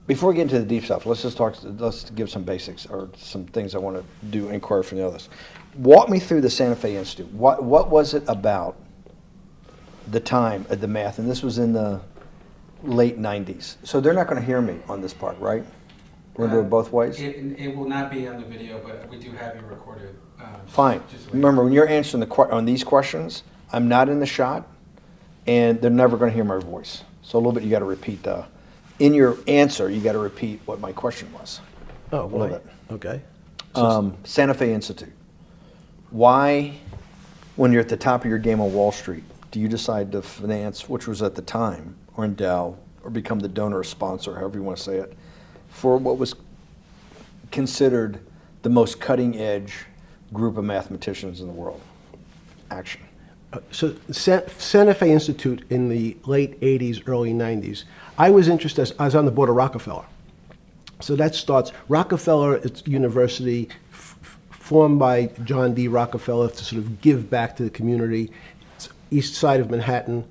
Before we get into the deep stuff, let's give some basics or some things I want to do inquire from the others. Walk me through the Santa Fe Institute. What was it about the time of the math? And this was in the late 90s. So they're not going to hear me on this part, right? We're going to do it both ways? It will not be on the video, but we do have you recorded. Fine. Remember, when you're answering on these questions, I'm not in the shot, and they're never going to hear my voice. So a little bit you got to repeat in your answer, you got to repeat what my question was. Oh, a little bit. Okay. Santa Fe Institute. Why, when you're at the top of your game on Wall Street, do you decide to finance, which was at the time, or endow, or become the donor or sponsor, however you want to say it, for what was considered the most cutting-edge group of mathematicians in the world? Action. So Santa Fe Institute in the late 80s, early 90s, I was interested, I was on the board of Rockefeller. So that starts, Rockefeller, it's university formed by John D. Rockefeller to sort of give back to the community. It's east side of Manhattan,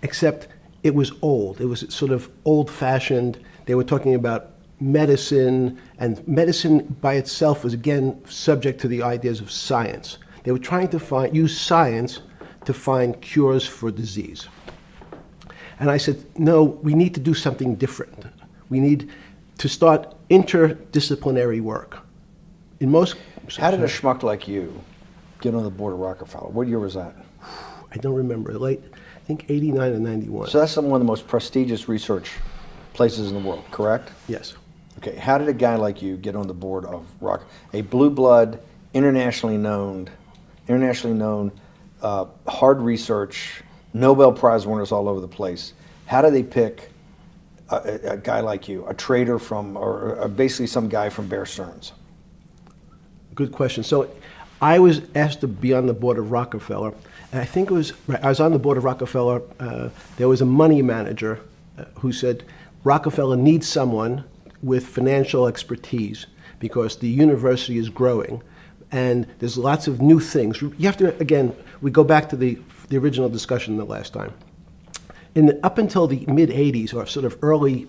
except it was old. It was sort of old-fashioned. They were talking about medicine, and medicine by itself was, again, subject to the ideas of science. They were trying to use science to find cures for disease. And I said, no, we need to do something different. We need to start interdisciplinary work. In most... How did a schmuck like you get on the board of Rockefeller? What year was that? I don't remember. Late, I think 89 or 91. So that's one of the most prestigious research places in the world, correct? Yes. Okay, how did a guy like you get on the board of a blue blood, internationally known, hard research, Nobel Prize winners all over the place? How do they pick a guy like you, a trader from, or basically some guy from Bear Stearns? Good question. So I was asked to be on the board of Rockefeller, and I think it was, I was on the board of Rockefeller, there was a money manager who said, Rockefeller needs someone with financial expertise because the university is growing and there's lots of new things. You have to, again, we go back to the original discussion the last time. Up until the mid-'80s or sort of early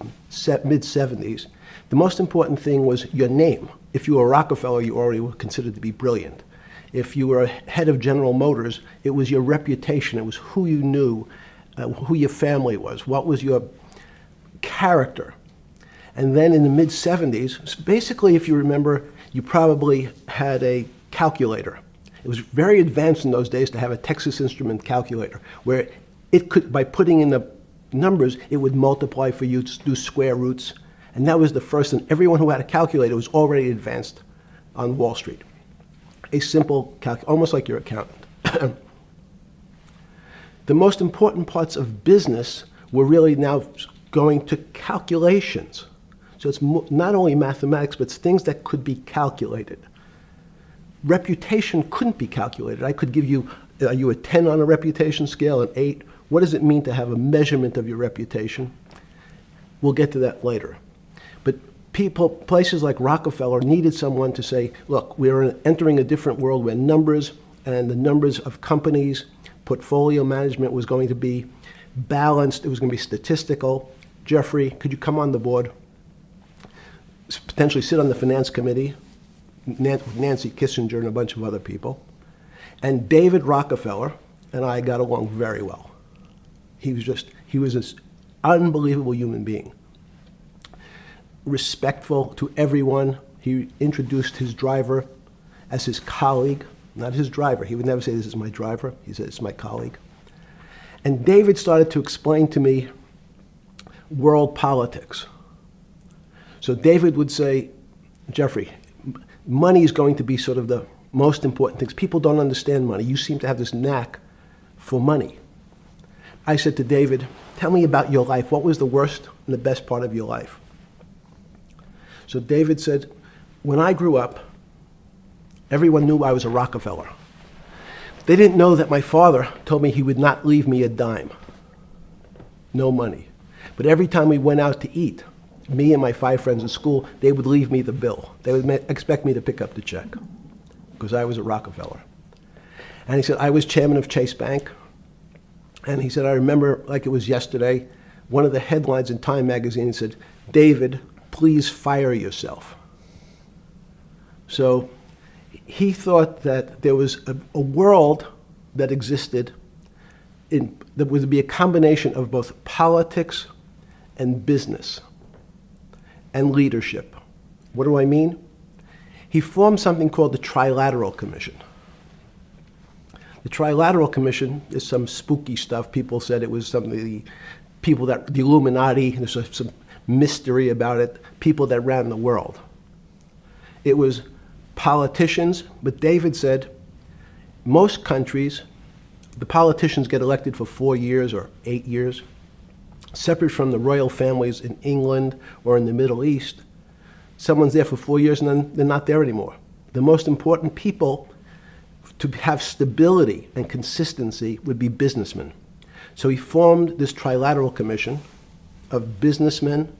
mid-'70s, the most important thing was your name. If you were Rockefeller, you already were considered to be brilliant. If you were head of General Motors, it was your reputation. It was who you knew, who your family was, what was your character. And then in the mid-'70s, basically, if you remember, you probably had a calculator. It was very advanced in those days to have a Texas Instrument calculator, where it could, by putting in the numbers, it would multiply for you to do square roots. And that was the first, and everyone who had a calculator was already advanced on Wall Street. A simple calculator, almost like your accountant. The most important parts of business were really now going to calculations. So it's not only mathematics, but it's things that could be calculated. Reputation couldn't be calculated. I could give you, are you a 10 on a reputation scale, an 8? What does it mean to have a measurement of your reputation? We'll get to that later. But places like Rockefeller needed someone to say, look, we're entering a different world where numbers and the numbers of companies, portfolio management was going to be balanced. It was going to be statistical. Jeffrey, could you come on the board? Potentially sit on the finance committee, Nancy Kissinger and a bunch of other people. And David Rockefeller and I got along very well. He was this unbelievable human being. Respectful to everyone. He introduced his driver as his colleague, not his driver. He would never say, this is my driver. He said, it's my colleague. And David started to explain to me world politics. So David would say, Jeffrey, money is going to be sort of the most important things. People don't understand money. You seem to have this knack for money. I said to David, tell me about your life. What was the worst and the best part of your life? So David said, when I grew up, everyone knew I was a Rockefeller. They didn't know that my father told me he would not leave me a dime. No money. But every time we went out to eat, me and my 5 friends at school, they would leave me the bill. They would expect me to pick up the check because I was a Rockefeller. And he said, I was chairman of Chase Bank. And he said, I remember like it was yesterday, one of the headlines in Time magazine said, David, please fire yourself. So he thought that there was a world that existed that would be a combination of both politics and business and leadership. What do I mean? He formed something called the Trilateral Commission. The Trilateral Commission is some spooky stuff. People said it was something, the Illuminati, there's some mystery about it, people that ran the world. It was politicians, but David said most countries, the politicians get elected for 4 years or 8 years, separate from the royal families in England or in the Middle East. Someone's there for 4 years and then they're not there anymore. The most important people to have stability and consistency would be businessmen. So he formed this Trilateral Commission of businessmen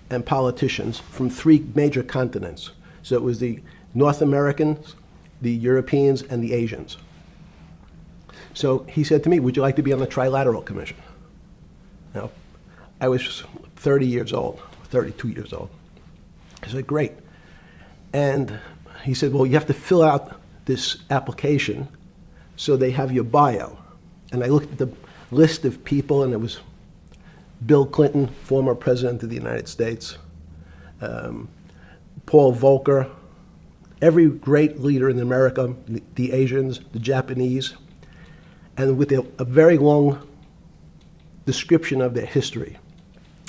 and politicians from 3 major continents. So it was the North Americans, the Europeans, and the Asians. So he said to me, would you like to be on the Trilateral Commission? Now, I was 30 years old, 32 years old. I said, great. And he said, well, you have to fill out this application so they have your bio. And I looked at the list of people, and it was Bill Clinton, former president of the United States, Paul Volcker, every great leader in America, the Asians, the Japanese, and with a very long description of their history.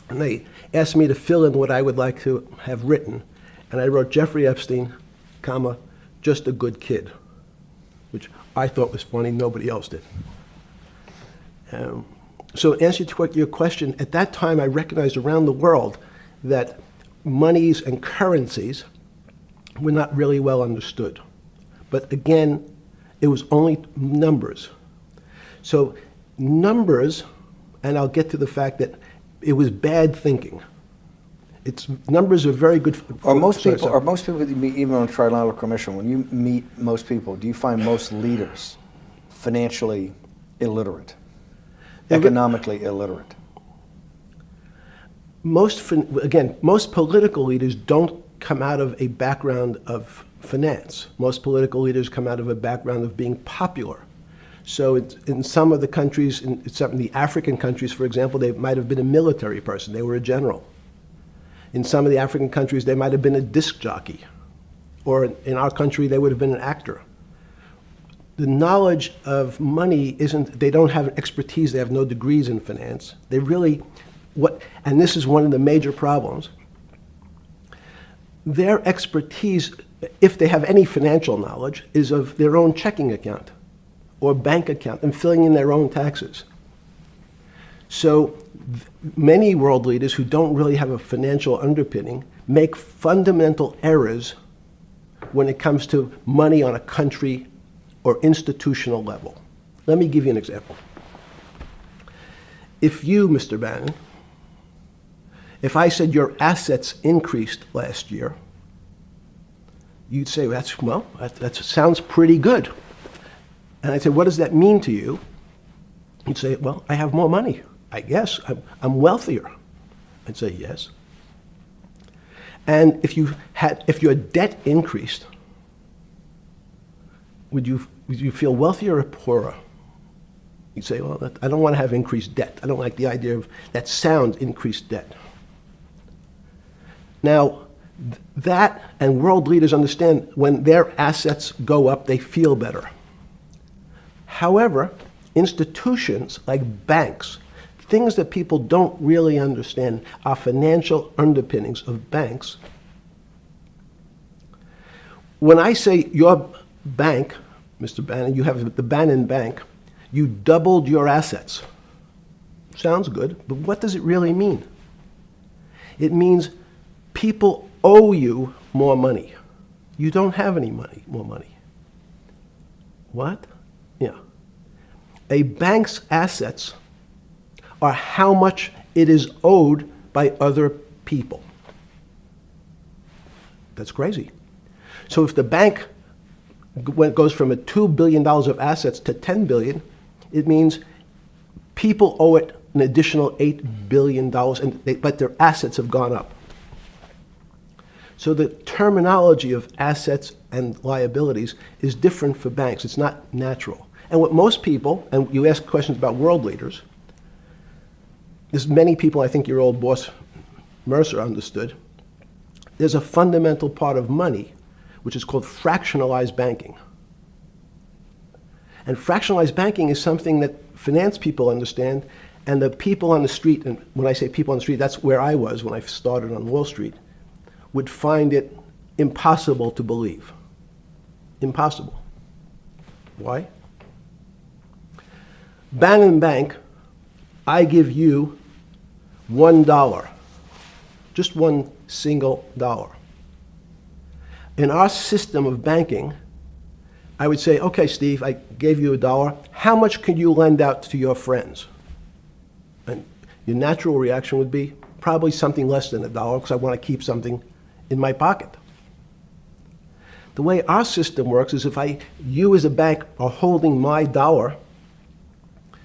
And they asked me to fill in what I would like to have written. And I wrote Jeffrey Epstein, comma, just a good kid, which I thought was funny, nobody else did. So in answer to your question, at that time I recognized around the world that monies and currencies were not really well understood. But again, it was only numbers. So numbers, and I'll get to the fact that it was bad thinking. Numbers are very good. Are most people that you meet, even on the Trilateral Commission, when you meet most people, do you find most leaders financially illiterate, economically illiterate? Most political leaders don't come out of a background of finance. Most political leaders come out of a background of being popular. So in some of the countries, in some of the African countries, for example, they might have been a military person. They were a general. In some of the African countries, they might have been a disc jockey. Or in our country, they would have been an actor. The knowledge of money they don't have an expertise, they have no degrees in finance. They really, and this is one of the major problems, their expertise, if they have any financial knowledge, is of their own checking account or bank account and filling in their own taxes. So many world leaders who don't really have a financial underpinning make fundamental errors when it comes to money on a country or institutional level. Let me give you an example. If you, Mr. Bannon, if I said your assets increased last year, you'd say, that sounds pretty good. And I'd say, what does that mean to you? You'd say, well, I have more money. I guess I'm wealthier. I'd say, yes. And if your debt increased, would you feel wealthier or poorer? You'd say, well, I don't want to have increased debt. I don't like the idea of that sound, increased debt. Now, that and world leaders understand when their assets go up, they feel better. However, institutions like banks, things that people don't really understand are financial underpinnings of banks. When I say your bank, Mr. Bannon, you have the Bannon Bank, you doubled your assets. Sounds good, but what does it really mean? It means people owe you more money. You don't have any more money. What? Yeah. A bank's assets are how much it is owed by other people. That's crazy. So if the bank goes from $2 billion of assets to $10 billion, it means people owe it an additional $8 billion, but their assets have gone up. So the terminology of assets and liabilities is different for banks. It's not natural. And what most people, and you ask questions about world leaders, there's many people, I think your old boss Mercer understood, there's a fundamental part of money which is called fractionalized banking. And fractionalized banking is something that finance people understand, and the people on the street, and when I say people on the street, that's where I was when I started on Wall Street, would find it impossible to believe. Impossible. Why? Bannon Bank, I give you $1, just one single dollar. In our system of banking, I would say, okay, Steve, I gave you $1. How much could you lend out to your friends? And your natural reaction would be probably something less than $1 because I want to keep something in my pocket. The way our system works is if you as a bank are holding my dollar,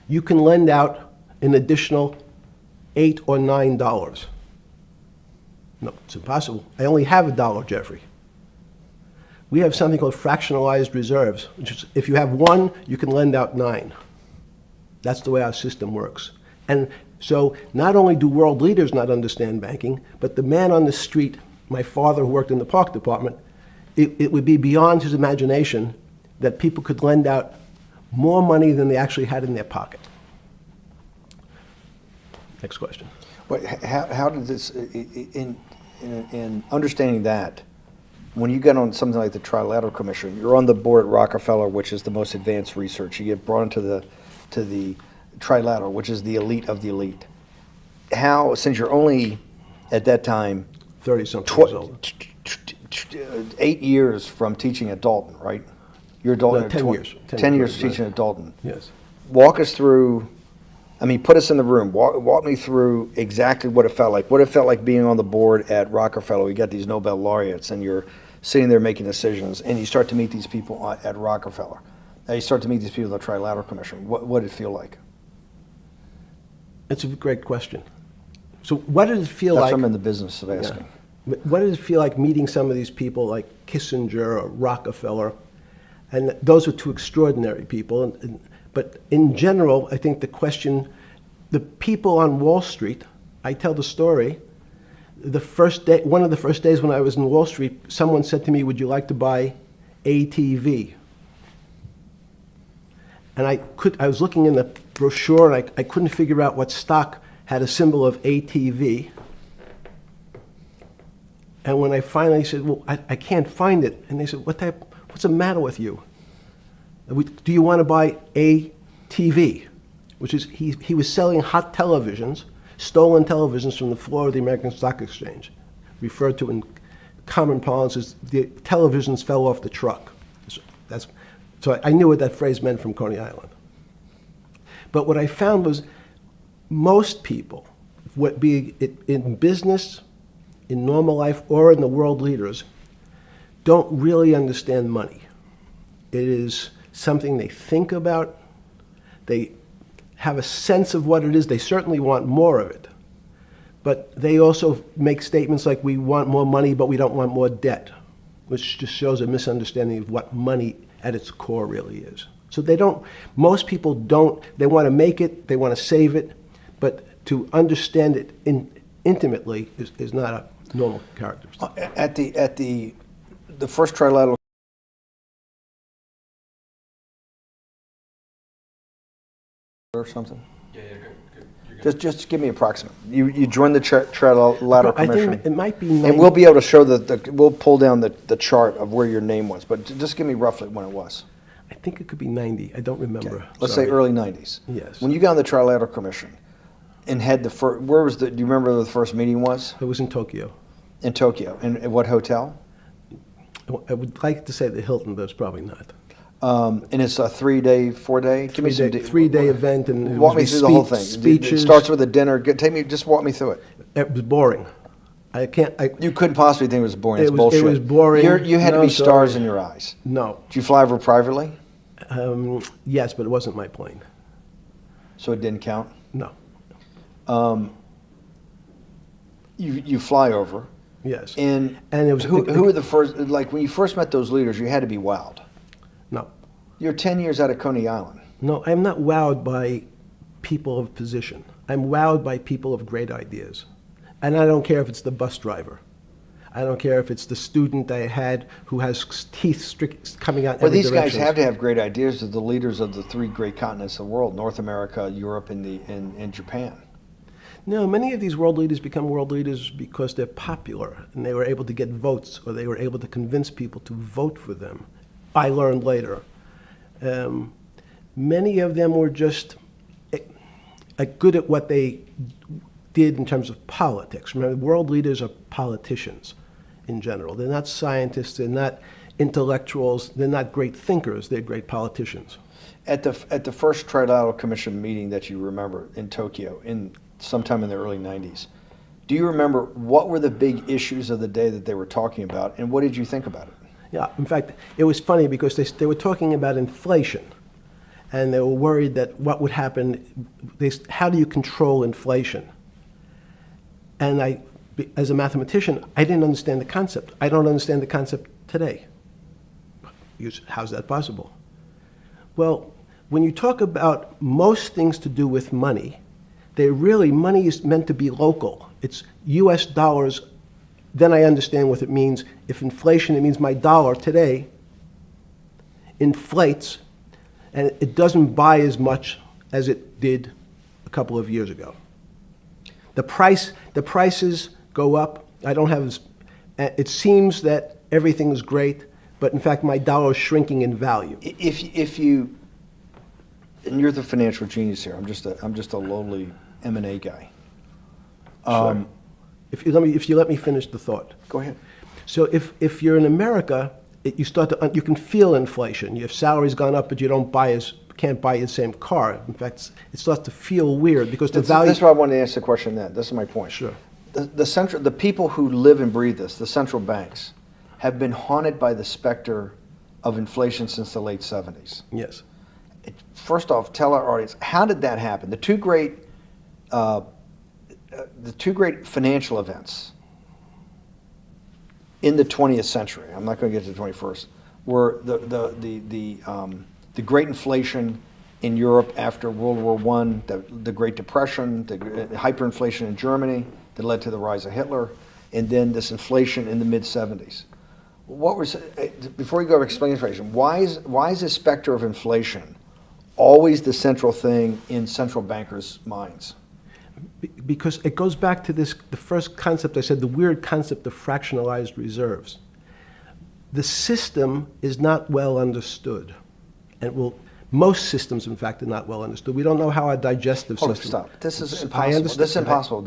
you can lend out an additional $8 or $9. No, it's impossible. I only have $1, Jeffrey. We have something called fractionalized reserves, which is if you have 1, you can lend out 9. That's the way our system works. And so not only do world leaders not understand banking, but the man on the street, my father who worked in the park department, it would be beyond his imagination that people could lend out more money than they actually had in their pocket. Next question. But how did this, in understanding that, when you get on something like the Trilateral Commission, you're on the board at Rockefeller, which is the most advanced research. You get brought into the Trilateral, which is the elite of the elite. How, since you're only at that time 30-something years old. 8 years from teaching at Dalton, right? You're a Dalton. No, 10 years. 10 years teaching at Dalton. Yes. Walk us through. I mean, put us in the room. Walk me through exactly what it felt like. What it felt like being on the board at Rockefeller. We got these Nobel laureates, and you're sitting there making decisions, and you start to meet these people at Rockefeller. You start to meet these people at the Trilateral Commission. What did it feel like? It's a great question. So what did it feel That's like? what I'm in the business of asking. Yeah. What did it feel like meeting some of these people like Kissinger or Rockefeller? And those were two extraordinary people. But in general, I think the question, the people on Wall Street, I tell the story, the first day, one of the first days when I was in Wall Street, someone said to me, would you like to buy ATV? And I was looking in the brochure and I couldn't figure out what stock had a symbol of ATV. And when I finally said, well, I can't find it. And they said, what's the matter with you? Do you want to buy ATV? Which is, he was selling hot televisions, stolen televisions from the floor of the American Stock Exchange, referred to in common parlance as the televisions fell off the truck. So I knew what that phrase meant from Coney Island. But what I found was most people, be it in business, in normal life, or in the world leaders, don't really understand money. It is something they think about. They have a sense of what it is. They certainly want more of it. But they also make statements like, we want more money, but we don't want more debt, which just shows a misunderstanding of what money at its core really is. So most people don't, they want to make it, they want to save it, but to understand it intimately is not a normal characteristic. At the first Trilateral or something? Yeah, good. You're good. Just give me approximate. You joined the Trilateral Commission. I think it might be 90. And we'll be able to show we'll pull down the chart of where your name was, but just give me roughly when it was. I think it could be 90. I don't remember. Okay. Let's Sorry. say early 90s. Yes. When you got on the Trilateral Commission and had do you remember where the first meeting was? It was in Tokyo. In Tokyo. And at what hotel? I would like to say the Hilton, but it's probably not. And it's a 3-day, 4-day? Give me some 3-day event. And walk me through the whole thing. Speeches. It starts with a dinner. Just walk me through it. It was boring. You couldn't possibly think it was boring. It's It bullshit. was boring. You had to be stars in your eyes. No. Did you fly over privately? Yes, but it wasn't my plane. So it didn't count? No. You fly over. Yes. And it was who were the first, like when you first met those leaders, you had to be wowed. No. You're 10 years out of Coney Island. No, I'm not wowed by people of position. I'm wowed by people of great ideas. And I don't care if it's the bus driver. I don't care if it's the student I had who has teeth coming out in Well, every these guys direction. have to have great ideas. They're the leaders of the three great continents of the world: North America, Europe, and Japan. No, many of these world leaders become world leaders because they're popular and they were able to get votes, or they were able to convince people to vote for them. I learned later. Many of them were just good at what they did in terms of politics. Remember, world leaders are politicians in general. They're not scientists, they're not intellectuals, they're not great thinkers, they're great politicians. At the first Trilateral Commission meeting that you remember in Tokyo, sometime in the early 90s, do you remember what were the big issues of the day that they were talking about, and what did you think about it? Yeah, in fact, it was funny because they were talking about inflation, and they were worried that what would happen, how do you control inflation? And as a mathematician, I didn't understand the concept. I don't understand the concept today. How's that possible? Well, when you talk about most things to do with money, money is meant to be local. It's US dollars, then I understand what it means. If inflation, it means my dollar today inflates, and it doesn't buy as much as it did a couple of years ago. The prices go up. It seems that everything is great, but in fact my dollar is shrinking in value. If you, and you're the financial genius here. I'm just a lowly M&A guy. Sure. If you let me finish the thought. Go ahead. So if you're in America, you can feel inflation. Your salary's gone up, but you can't buy the same car. In fact, it starts to feel weird because the value. That's why I wanted to ask the question then. This is my point. Sure. The people who live and breathe this, the central banks, have been haunted by the specter of inflation since the late 70s. Yes. First off, tell our audience, how did that happen? The two great financial events in the 20th century, I'm not going to get to the 21st, were the great inflation in Europe after World War I, the Great Depression, the hyperinflation in Germany that led to the rise of Hitler, and then this inflation in the mid-70s. Before you go to explain inflation, why is the specter of inflation always the central thing in central bankers' minds? Because it goes back to the first concept I said, the weird concept of fractionalized reserves. The system is not well understood. And most systems, in fact, are not well understood. We don't know how our digestive system. Stop. This is I impossible. understand. This is impossible.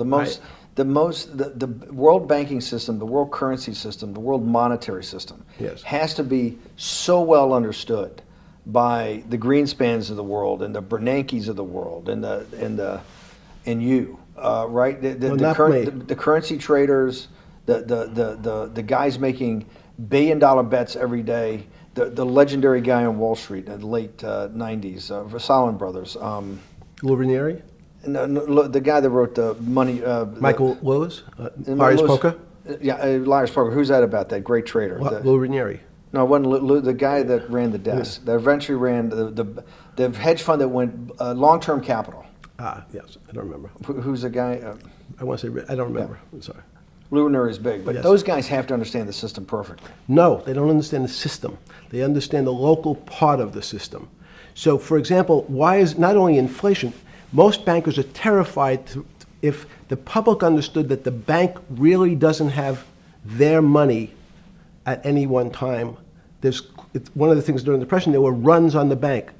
The world banking system, the world currency system, the world monetary system Yes. has to be so well understood by the Greenspans of the world and the Bernankes of the world and you, right? The currency traders, the guys making billion-dollar bets every day. The legendary guy on Wall Street in the late 90s, Salomon Brothers. Lou Ranieri? No, the guy that wrote the money. Michael Lewis? Lars Poker? Yeah, Lars Poker. Who's that about? That great trader. Lou Ranieri. No, it wasn't Lou, the guy that ran the desk. That eventually ran the hedge fund that went long-term capital. Yes, I don't remember. Who's the guy? I want to say, I don't remember. I'm sorry. Lou Ranieri is big, but Yes. those guys have to understand the system perfectly. No, they don't understand the system. They understand the local part of the system. So, for example, why is not only inflation, most bankers are terrified if the public understood that the bank really doesn't have their money at any one time. It's one of the things during the Depression, there were runs on the bank.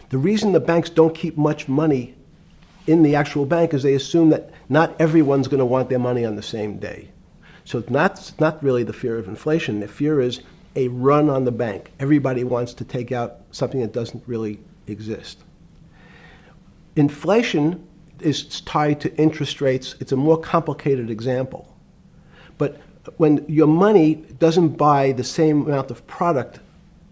The reason the banks don't keep much money in the actual bank is they assume that not everyone's going to want their money on the same day. So it's not really the fear of inflation. The fear is a run on the bank. Everybody wants to take out something that doesn't really exist. Inflation is tied to interest rates. It's a more complicated example. But when your money doesn't buy the same amount of product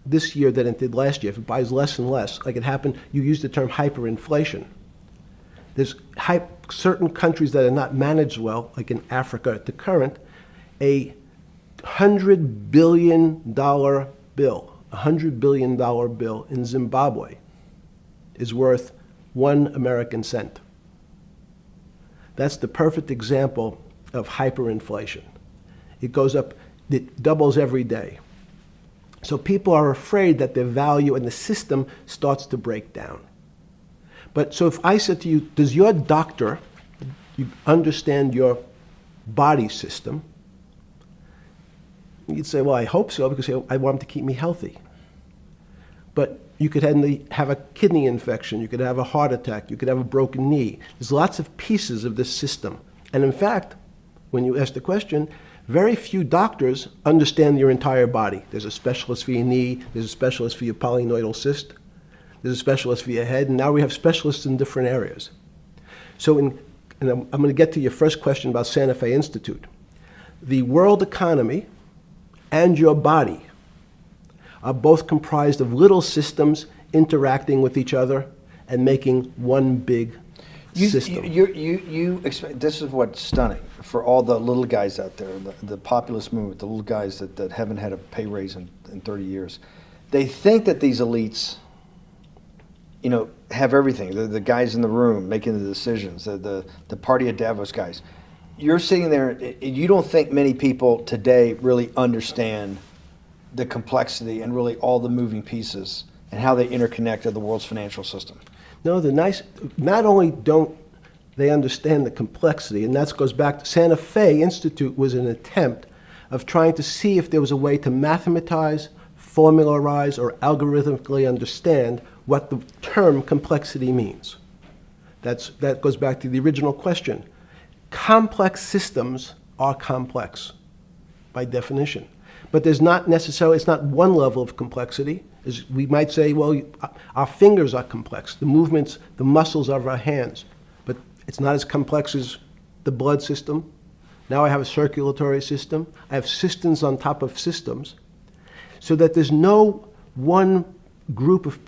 this year than it did last year, if it buys less and less, like it happened, you used the term hyperinflation. There's certain countries that are not managed well, like in Africa at the current, A $100 billion bill, $100 billion bill in Zimbabwe is worth 1 American cent. That's the perfect example of hyperinflation. It goes up, it doubles every day. So people are afraid that their value in the system starts to break down. But so if I said to you, does your doctor understand your body system? You'd say, well, I hope so, because I want him to keep me healthy. But you could have a kidney infection, you could have a heart attack, you could have a broken knee. There's lots of pieces of this system. And in fact, when you ask the question, very few doctors understand your entire body. There's a specialist for your knee, there's a specialist for your polynoidal cyst, there's a specialist for your head, and now we have specialists in different areas. So and I'm going to get to your first question about Santa Fe Institute. The world economy and your body are both comprised of little systems interacting with each other and making one big system. This is what's stunning for all the little guys out there, the populist movement, the little guys that haven't had a pay raise in 30 years. They think that these elites, have everything. The guys in the room making the decisions, the party at Davos guys. You're sitting there, you don't think many people today really understand the complexity and really all the moving pieces and how they interconnect to the world's financial system. No, not only don't they understand the complexity, and that goes back to Santa Fe Institute was an attempt of trying to see if there was a way to mathematize, formularize, or algorithmically understand what the term complexity means. That goes back to the original question. Complex systems are complex by definition. But there's not necessarily, it's not one level of complexity. We might say, well, our fingers are complex, the movements, the muscles of our hands, but it's not as complex as the blood system. Now I have a circulatory system. I have systems on top of systems, so that there's no one group of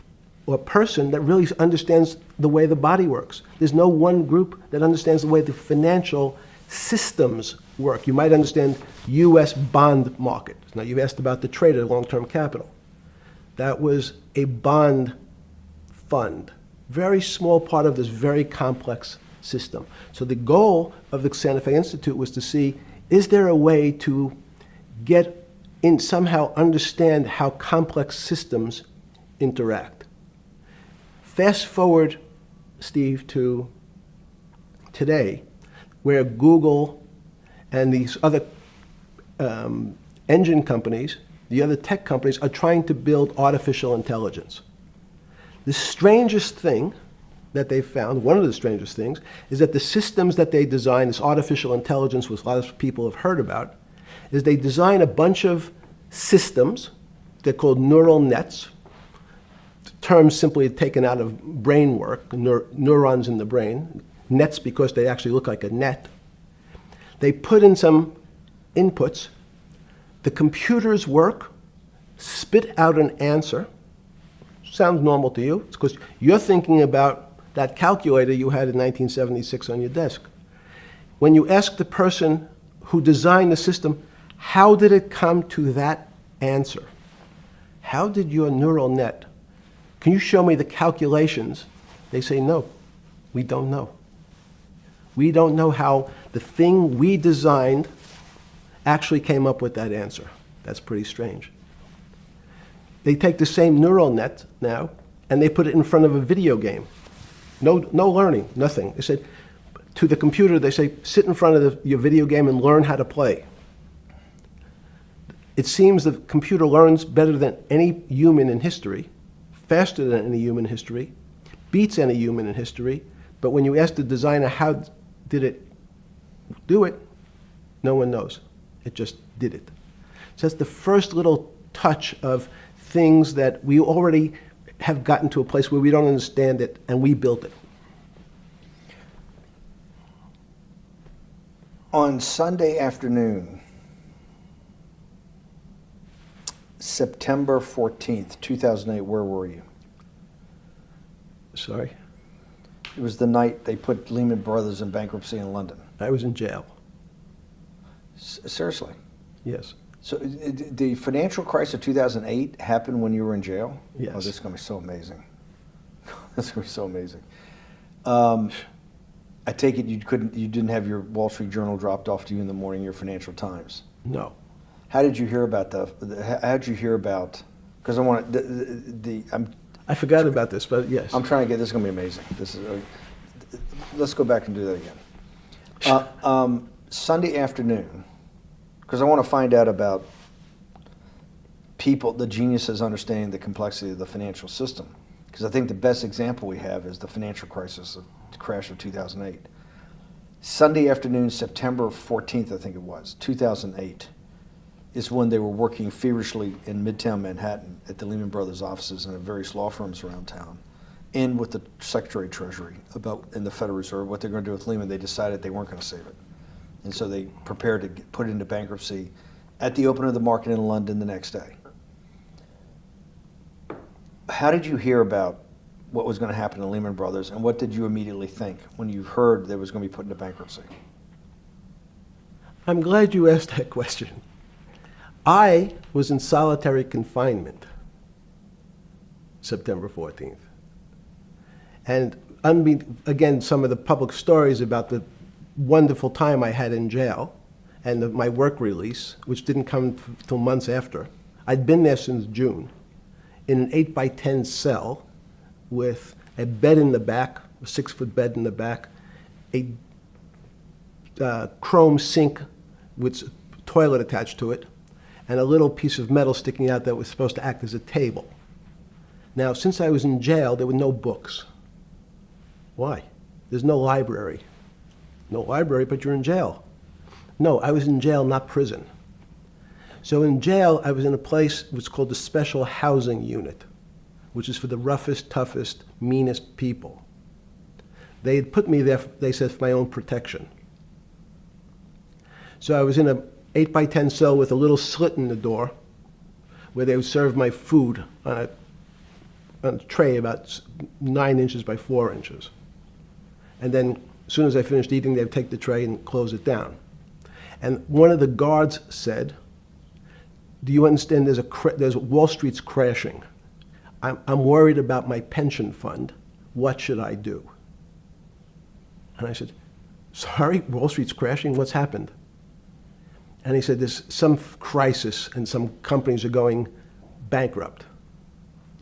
or person that really understands the way the body works. There's no one group that understands the way the financial systems work. You might understand U.S. bond market. Now, you've asked about the trader, long-term capital. That was a bond fund, very small part of this very complex system. So the goal of the Santa Fe Institute was to see, is there a way to get in, somehow understand how complex systems interact? Fast forward, Steve, to today, where Google and these other engine companies, the other tech companies, are trying to build artificial intelligence. The strangest thing that they found, one of the strangest things, is that the systems that they design, this artificial intelligence, which a lot of people have heard about, is they design a bunch of systems. They're called neural nets. The term simply taken out of brain work, neurons in the brain. Nets because they actually look like a net. They put in some inputs. The computers work, spit out an answer. Sounds normal to you. It's because you're thinking about that calculator you had in 1976 on your desk. When you ask the person who designed the system, how did it come to that answer? How did your neural net, can you show me the calculations? They say, no, we don't know. We don't know how the thing we designed actually came up with that answer. That's pretty strange. They take the same neural net now and they put it in front of a video game. No learning, nothing. They said to the computer, they say, sit in front of your video game and learn how to play. It seems the computer learns better than any human in history, faster than any human in history, beats any human in history, but when you ask the designer how did it do it, no one knows. It just did it. So that's the first little touch of things that we already have gotten to a place where we don't understand it, and we built it. On Sunday afternoon, September 14th, 2008, where were you? Sorry? It was the night they put Lehman Brothers in bankruptcy in London. I was in jail. Seriously. Yes. So the financial crisis of 2008 happened when you were in jail? Yes. Oh, this is going to be so amazing. This is going to be so amazing. I take it you didn't have your Wall Street Journal dropped off to you in the morning, your Financial Times. No. How did you hear about because I want I forgot about this, but yes. I'm trying to this is going to be amazing. Let's go back and do that again. Sunday afternoon, because I want to find out about people, the geniuses understanding the complexity of the financial system. Because I think the best example we have is the financial crisis, the crash of 2008. Sunday afternoon, September 14th, I think it was, 2008, is when they were working feverishly in Midtown Manhattan at the Lehman Brothers offices and at various law firms around town, and with the Secretary of Treasury and the Federal Reserve, what they're going to do with Lehman. They decided they weren't going to save it. And so they prepared to put it into bankruptcy at the open of the market in London the next day. How did you hear about what was going to happen to Lehman Brothers, and what did you immediately think when you heard that it was going to be put into bankruptcy? I'm glad you asked that question. I was in solitary confinement September 14th. And again, some of the public stories about the wonderful time I had in jail and my work release, which didn't come till months after. I'd been there since June in an 8x10 cell with a bed in the back, a 6-foot bed in the back, a chrome sink with a toilet attached to it, and a little piece of metal sticking out that was supposed to act as a table. Now, since I was in jail, there were no books. Why? There's no library. No library, but you're in jail. No, I was in jail, not prison. So in jail, I was in a place which is called the Special Housing Unit, which is for the roughest, toughest, meanest people. They had put me there, they said, for my own protection. So I was in a 8x10 cell with a little slit in the door where they would serve my food on a tray about 9 inches by 4 inches. And then as soon as I finished eating, they would take the tray and close it down. And one of the guards said, do you understand there's Wall Street's crashing. I'm worried about my pension fund. What should I do? And I said, sorry, Wall Street's crashing? What's happened? And he said, there's some crisis and some companies are going bankrupt.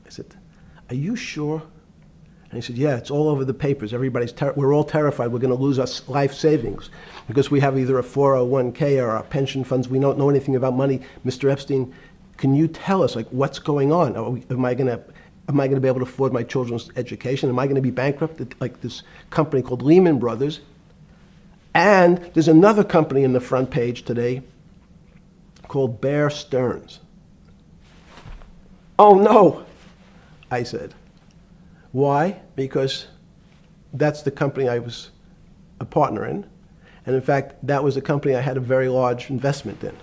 I said, are you sure? And he said, yeah, it's all over the papers. We're all terrified we're going to lose our life savings because we have either a 401k or our pension funds. We don't know anything about money. Mr. Epstein, can you tell us, like, what's going on? Am I going to be able to afford my children's education? Am I going to be bankrupt like this company called Lehman Brothers? And there's another company in the front page today called Bear Stearns. Oh, no, I said. Why? Because that's the company I was a partner in. And in fact, that was a company I had a very large investment in.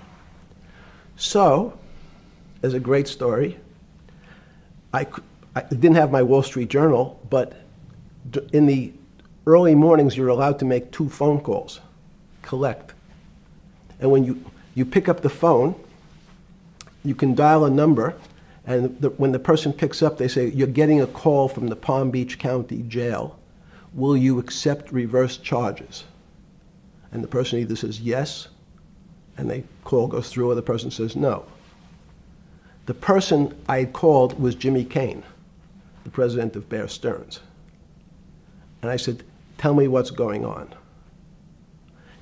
So, as a great story, I didn't have my Wall Street Journal, but in the early mornings, you're allowed to make 2 phone calls, collect. And when you pick up the phone, you can dial a number, and when the person picks up, they say, you're getting a call from the Palm Beach County Jail. Will you accept reverse charges? And the person either says yes, and the call goes through, or the person says no. The person I had called was Jimmy Kane, the president of Bear Stearns. And I said, tell me what's going on.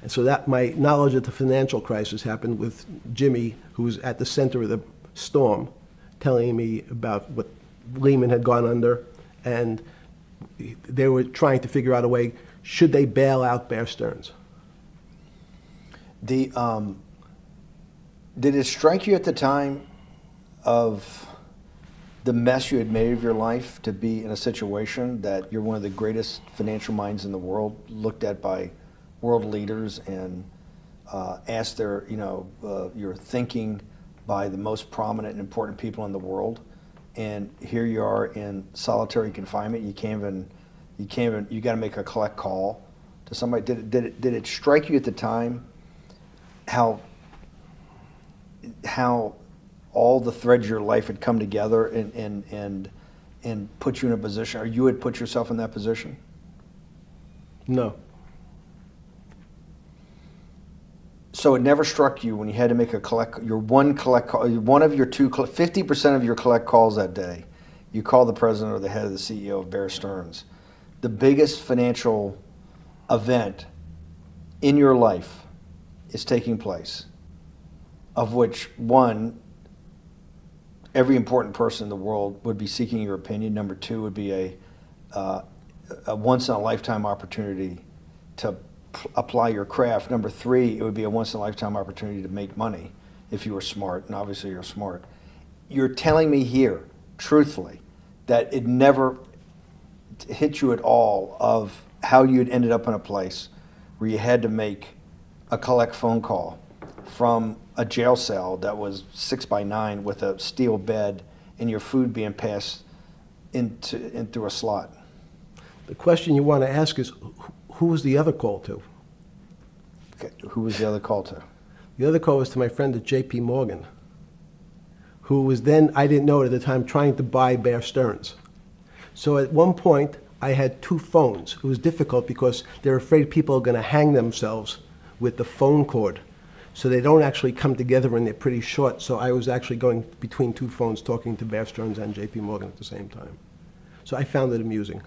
And so that my knowledge of the financial crisis happened with Jimmy, who was at the center of the storm, telling me about what Lehman had gone under, and they were trying to figure out a way, should they bail out Bear Stearns? Did it strike you at the time of the mess you had made of your life to be in a situation that you're one of the greatest financial minds in the world, looked at by world leaders and asked your thinking by the most prominent and important people in the world, and here you are in solitary confinement. You got to make a collect call to somebody. Did it strike you at the time how all the threads of your life had come together and put you in a position, or you had put yourself in that position? No. So it never struck you when you had to make one of your 50% of your collect calls that day, you call the president or the head of the CEO of Bear Stearns. The biggest financial event in your life is taking place, of which one, every important person in the world would be seeking your opinion. Number two would be a once-in-a-lifetime opportunity to apply your craft. Number three, it would be a once-in-a-lifetime opportunity to make money if you were smart, and obviously you're smart. You're telling me here, truthfully, that it never hit you at all of how you'd ended up in a place where you had to make a collect phone call from a jail cell that was 6x9 with a steel bed and your food being passed in through a slot. The question you want to ask is, who was the other call to? Okay. Who was the other call to? The other call was to my friend at J.P. Morgan, who was then, I didn't know it at the time, trying to buy Bear Stearns. So at one point, I had two phones. It was difficult because they're afraid people are going to hang themselves with the phone cord. So they don't actually come together and they're pretty short. So I was actually going between two phones talking to Bear Stearns and J.P. Morgan at the same time. So I found it amusing.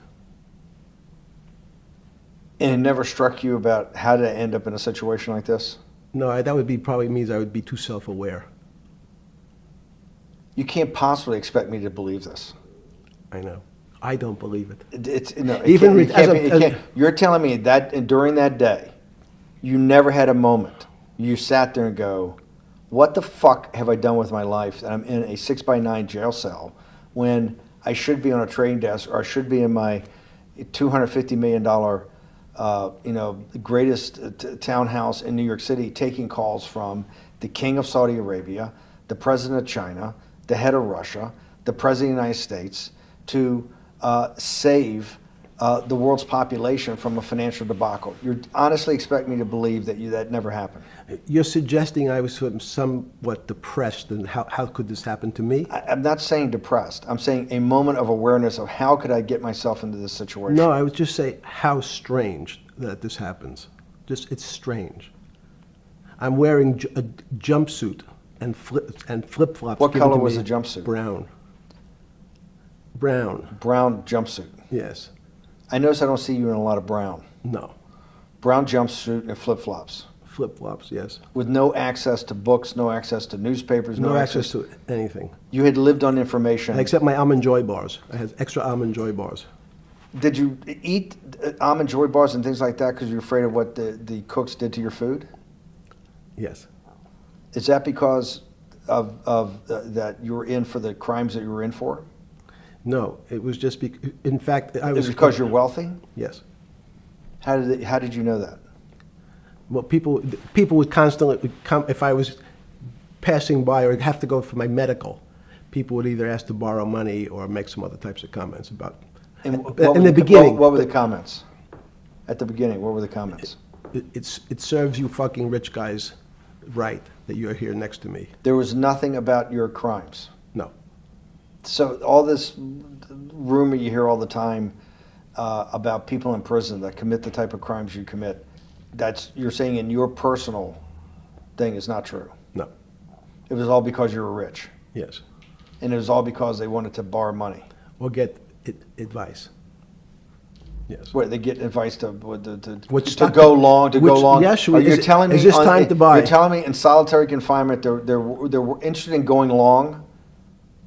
And it never struck you about how to end up in a situation like this? No, that would be probably means I would be too self-aware. You can't possibly expect me to believe this. I know. I don't believe it. You're telling me that during that day, you never had a moment. You sat there and go, what the fuck have I done with my life that I'm in a 6x9 jail cell when I should be on a trading desk, or I should be in my $250 million greatest townhouse in New York City, taking calls from the king of Saudi Arabia, the president of China, the head of Russia, the president of the United States, to save the world's population from a financial debacle. You honestly expect me to believe that that never happened? You're suggesting I was sort of somewhat depressed, and how could this happen to me? I'm not saying depressed. I'm saying a moment of awareness of how could I get myself into this situation. No, I would just say how strange that this happens. It's strange. I'm wearing a jumpsuit and flip-flops. What color was the jumpsuit? Brown. Brown. Brown jumpsuit. Yes. I notice I don't see you in a lot of brown. No. Brown jumpsuit and flip-flops. Flip-flops, yes. With no access to books, no access to newspapers, no access to anything. You had lived on information. Except my Almond Joy bars. I had extra Almond Joy bars. Did you eat Almond Joy bars and things like that because you're afraid of what the cooks did to your food? Yes. Is that because of that you were in for the crimes that you were in for? No, it was just in fact, I was. Is it because you're wealthy? Yes. How did you know that? Well, people would constantly come if I was passing by or have to go for my medical. People would either ask to borrow money or make some other types of comments about. In the beginning, what were the comments? At the beginning, what were the comments? It serves you fucking rich guys right that you're here next to me. There was nothing about your crimes. No. So all this rumor you hear all the time about people in prison that commit the type of crimes you commit, you're saying in your personal thing is not true. No. It was all because you were rich. Yes. And it was all because they wanted to borrow money. Or get advice. Yes. Where they get advice to go long. Yes. You're telling me is this time to buy? You're telling me in solitary confinement they're interested in going long.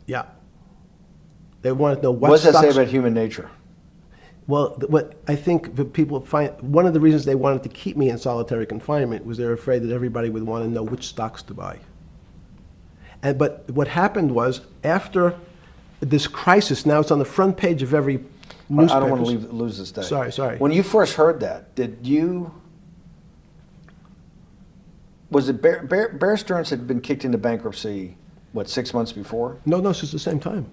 Yeah. They want to know what does that say about human nature? Well, what I think that people find, one of the reasons they wanted to keep me in solitary confinement was they're afraid that everybody would want to know which stocks to buy. But what happened was, after this crisis, now it's on the front page of every newspaper. I don't want to lose this day. Sorry. When you first heard that, was it Bear Stearns had been kicked into bankruptcy, 6 months before? No, this is the same time.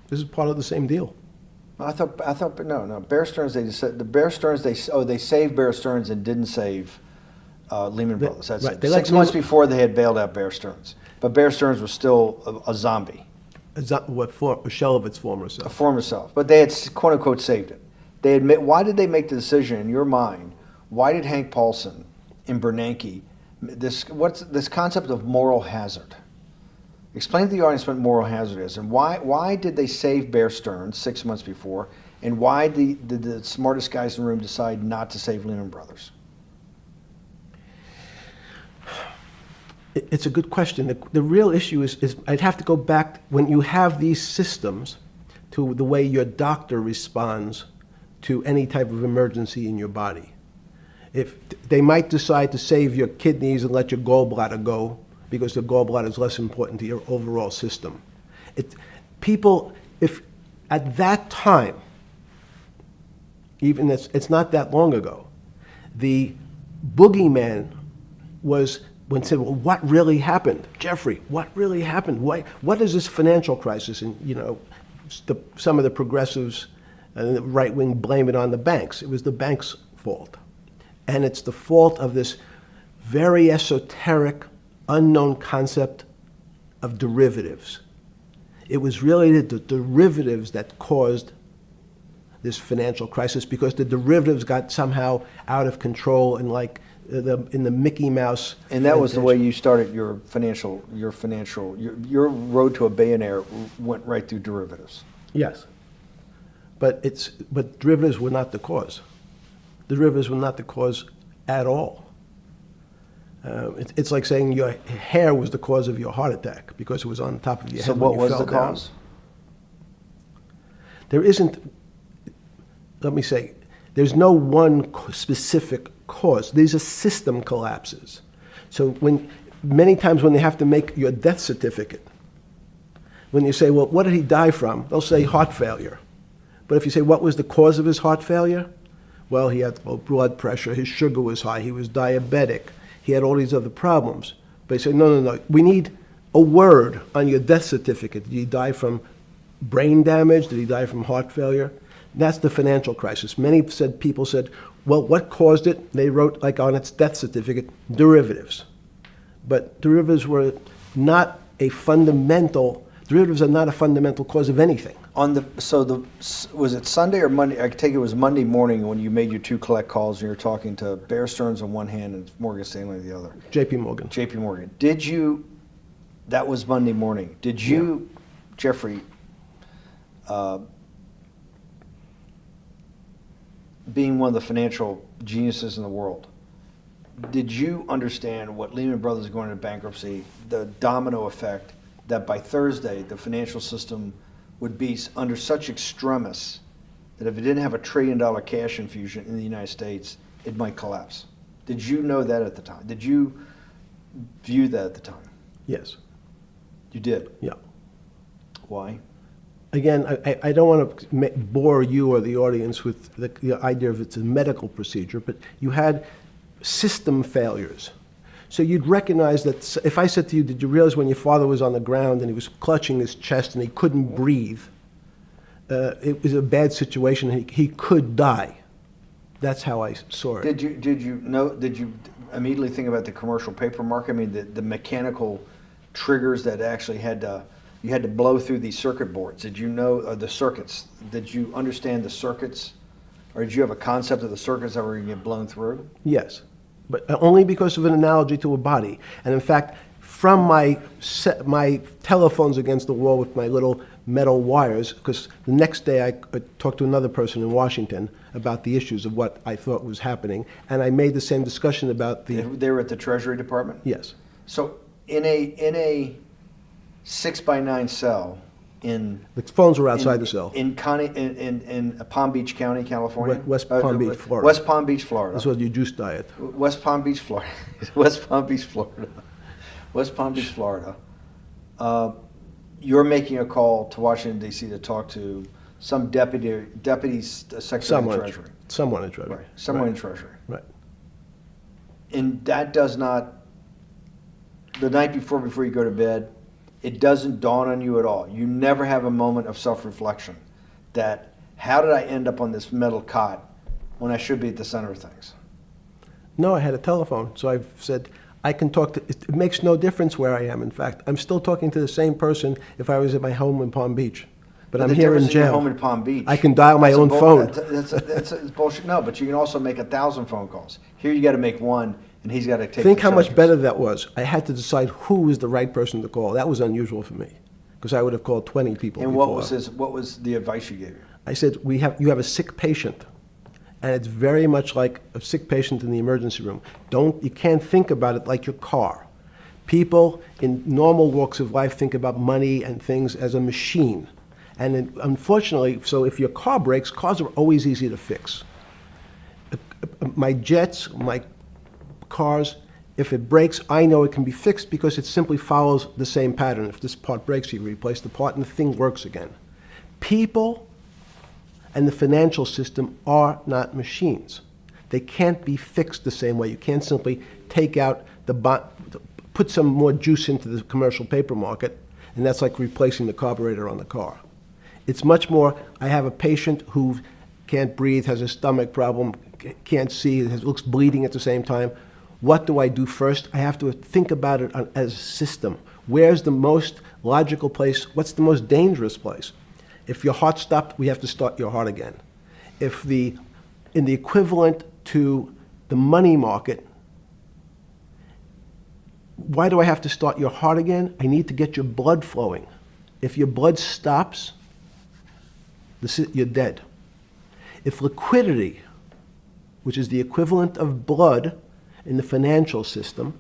This is part of the same deal. I thought, no. Bear Stearns, they saved Bear Stearns and didn't save Lehman Brothers. That's right, it. they let 6 months Lehman- before they had bailed out Bear Stearns, but Bear Stearns was still a zombie, A shell of its former a self. former self. But they had quote unquote saved it. They admit. Why did they make the decision in your mind? Why did Hank Paulson in Bernanke what's this concept of moral hazard? Explain to the audience what moral hazard is, and why did they save Bear Stearns 6 months before, and why did the smartest guys in the room decide not to save Lehman Brothers? It's a good question. The real issue is I'd have to go back when you have these systems to the way your doctor responds to any type of emergency in your body. If they might decide to save your kidneys and let your gallbladder go because the gallbladder is less important to your overall system. If at that time, even it's not that long ago, the boogeyman was when said, well, what really happened? Jeffrey, what really happened? What is this financial crisis? And, some of the progressives and the right wing blame it on the banks. It was the banks' fault. And it's the fault of this very esoteric, unknown concept of derivatives. It was really the derivatives that caused this financial crisis because the derivatives got somehow out of control and in the Mickey Mouse. And that was the way you started your road to a billionaire went right through derivatives. Yes. But derivatives were not the cause. Derivatives were not the cause at all. It's like saying your hair was the cause of your heart attack because it was on top of your head. So what when you was fell the down. cause? There isn't, let me say, there's no one specific cause. These are system collapses. So many times when they have to make your death certificate, when you say, well, what did he die from? They'll say heart failure. But if you say, what was the cause of his heart failure? Well, he had low blood pressure, his sugar was high, he was diabetic, he had all these other problems. But you say, no, we need a word on your death certificate. Did he die from brain damage? Did he die from heart failure? That's the financial crisis. Many people said, well, what caused it? They wrote, like on its death certificate, derivatives. But derivatives are not a fundamental cause of anything. Was it Sunday or Monday? I take it was Monday morning when you made your two collect calls and you were talking to Bear Stearns on one hand and Morgan Stanley on the other. J.P. Morgan. J.P. Morgan. That was Monday morning. Did you, Jeffrey, being one of the financial geniuses in the world, did you understand what Lehman Brothers is going into bankruptcy, the domino effect, that by Thursday the financial system would be under such extremis that if it didn't have $1 trillion cash infusion in the United States, it might collapse? Did you know that at the time? Did you view that at the time? Yes. You did? Yeah. Why? Again, I don't want to bore you or the audience with the idea of it's a medical procedure, but you had system failures. So you'd recognize that if I said to you, did you realize when your father was on the ground and he was clutching his chest and he couldn't breathe, it was a bad situation and he could die. That's how I saw it. Did you immediately think about the commercial paper market? I mean, the mechanical triggers that actually you had to blow through these circuit boards. Did you know the circuits? Did you understand the circuits? Or did you have a concept of the circuits that were going to get blown through? Yes, but only because of an analogy to a body. And in fact, from my telephones against the wall with my little metal wires, because the next day I talked to another person in Washington about the issues of what I thought was happening, and I made the same discussion about the... They were at the Treasury Department? Yes. So in a 6x9 cell in... The phones were outside the cell. In Palm Beach County, California? West Palm Beach, Florida. West Palm Beach, Florida. This was your juice diet. West Palm Beach, Florida. West Palm Beach, Florida. West Palm Beach, Florida. You're making a call to Washington, D.C. to talk to some deputy secretary of Treasury. Someone in Treasury. Right. Someone in Treasury. Right. And that does not, the night before you go to bed, it doesn't dawn on you at all. You never have a moment of self-reflection that, how did I end up on this metal cot when I should be at the center of things? No, I had a telephone. So I've said, I can talk to, it makes no difference where I am, in fact. I'm still talking to the same person if I was at my home in Palm Beach. But I'm the here in difference your jail. home in Palm Beach. I can dial my That's a own phone. That's bullshit. No, but you can also make 1,000 phone calls. Here you got to make one, and he's got to take. Think the how much charges. better that was. I had to decide who was the right person to call. That was unusual for me, because I would have called 20 people And before. what was the advice you gave him? I said, you have a sick patient, and it's very much like a sick patient in the emergency room. You can't think about it like your car. People in normal walks of life think about money and things as a machine. And unfortunately, so if your car breaks, cars are always easy to fix. My jets, my cars, if it breaks, I know it can be fixed because it simply follows the same pattern. If this part breaks, you replace the part and the thing works again. People and the financial system are not machines. They can't be fixed the same way. You can't simply take out put some more juice into the commercial paper market, and that's like replacing the carburetor on the car. It's much more, I have a patient who can't breathe, has a stomach problem, can't see, looks bleeding at the same time. What do I do first? I have to think about it as a system. Where's the most logical place? What's the most dangerous place? If your heart stopped, we have to start your heart again. In the equivalent to the money market, why do I have to start your heart again? I need to get your blood flowing. If your blood stops, you're dead. If liquidity, which is the equivalent of blood in the financial system,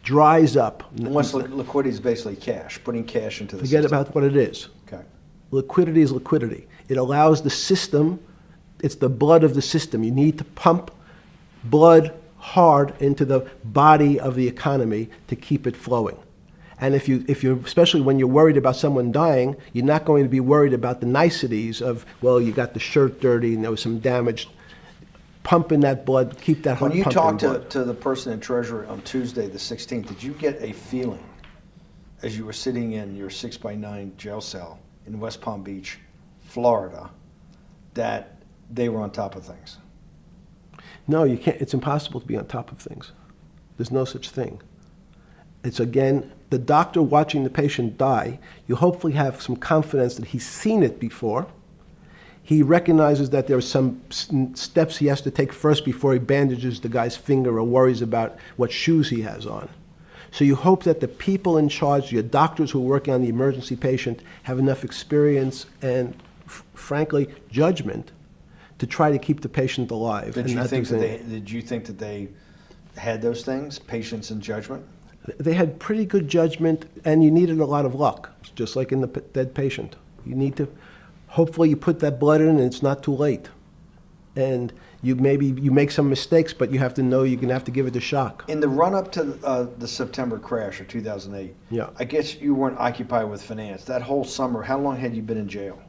dries up. Once liquidity is basically cash, putting cash into the Forget system. about what it is. Okay. Liquidity is liquidity. It allows the system, it's the blood of the system. You need to pump blood hard into the body of the economy to keep it flowing. And if you're, especially when you're worried about someone dying, you're not going to be worried about the niceties of, well, you got the shirt dirty and there was some damage. Pump in that blood, keep that heart When you pumping talked to the person in Treasury on Tuesday, the 16th, did you get a feeling as you were sitting in your 6x9 jail cell in West Palm Beach, Florida, that they were on top of things? No, you can't. It's impossible to be on top of things. There's no such thing. It's, again, the doctor watching the patient die. You hopefully have some confidence that he's seen it before. He recognizes that there are some steps he has to take first before he bandages the guy's finger or worries about what shoes he has on. So you hope that the people in charge, your doctors who are working on the emergency patient, have enough experience and, frankly, judgment to try to keep the patient alive. Did you think that they had those things, patience and judgment? They had pretty good judgment, and you needed a lot of luck, just like in the dead patient. You need to, hopefully you put that blood in and it's not too late. And you make some mistakes, but you have to know you're going to have to give it a shock. In the run-up to the September crash of 2008, Yeah. I guess you weren't occupied with finance. That whole summer, how long had you been in jail?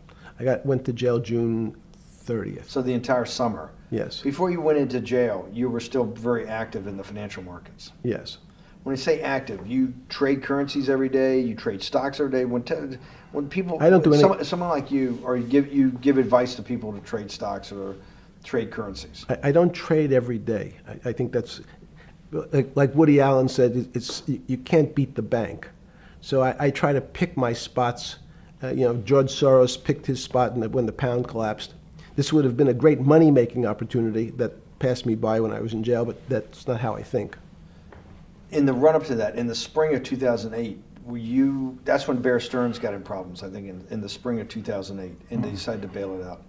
Went to jail June 30th. So the entire summer. Yes. Before you went into jail, you were still very active in the financial markets. Yes. When I say active, you trade currencies every day, you trade stocks every day. When people, I don't do any. someone like you, or you give advice to people to trade stocks or trade currencies. I don't trade every day. I think that's, like Woody Allen said, you can't beat the bank. So I try to pick my spots. George Soros picked his spot when the pound collapsed. This would have been a great money-making opportunity that passed me by when I was in jail, but that's not how I think. In the run-up to that, in the spring of 2008, that's when Bear Stearns got in problems, I think, in the spring of 2008, and they decided to bail it out.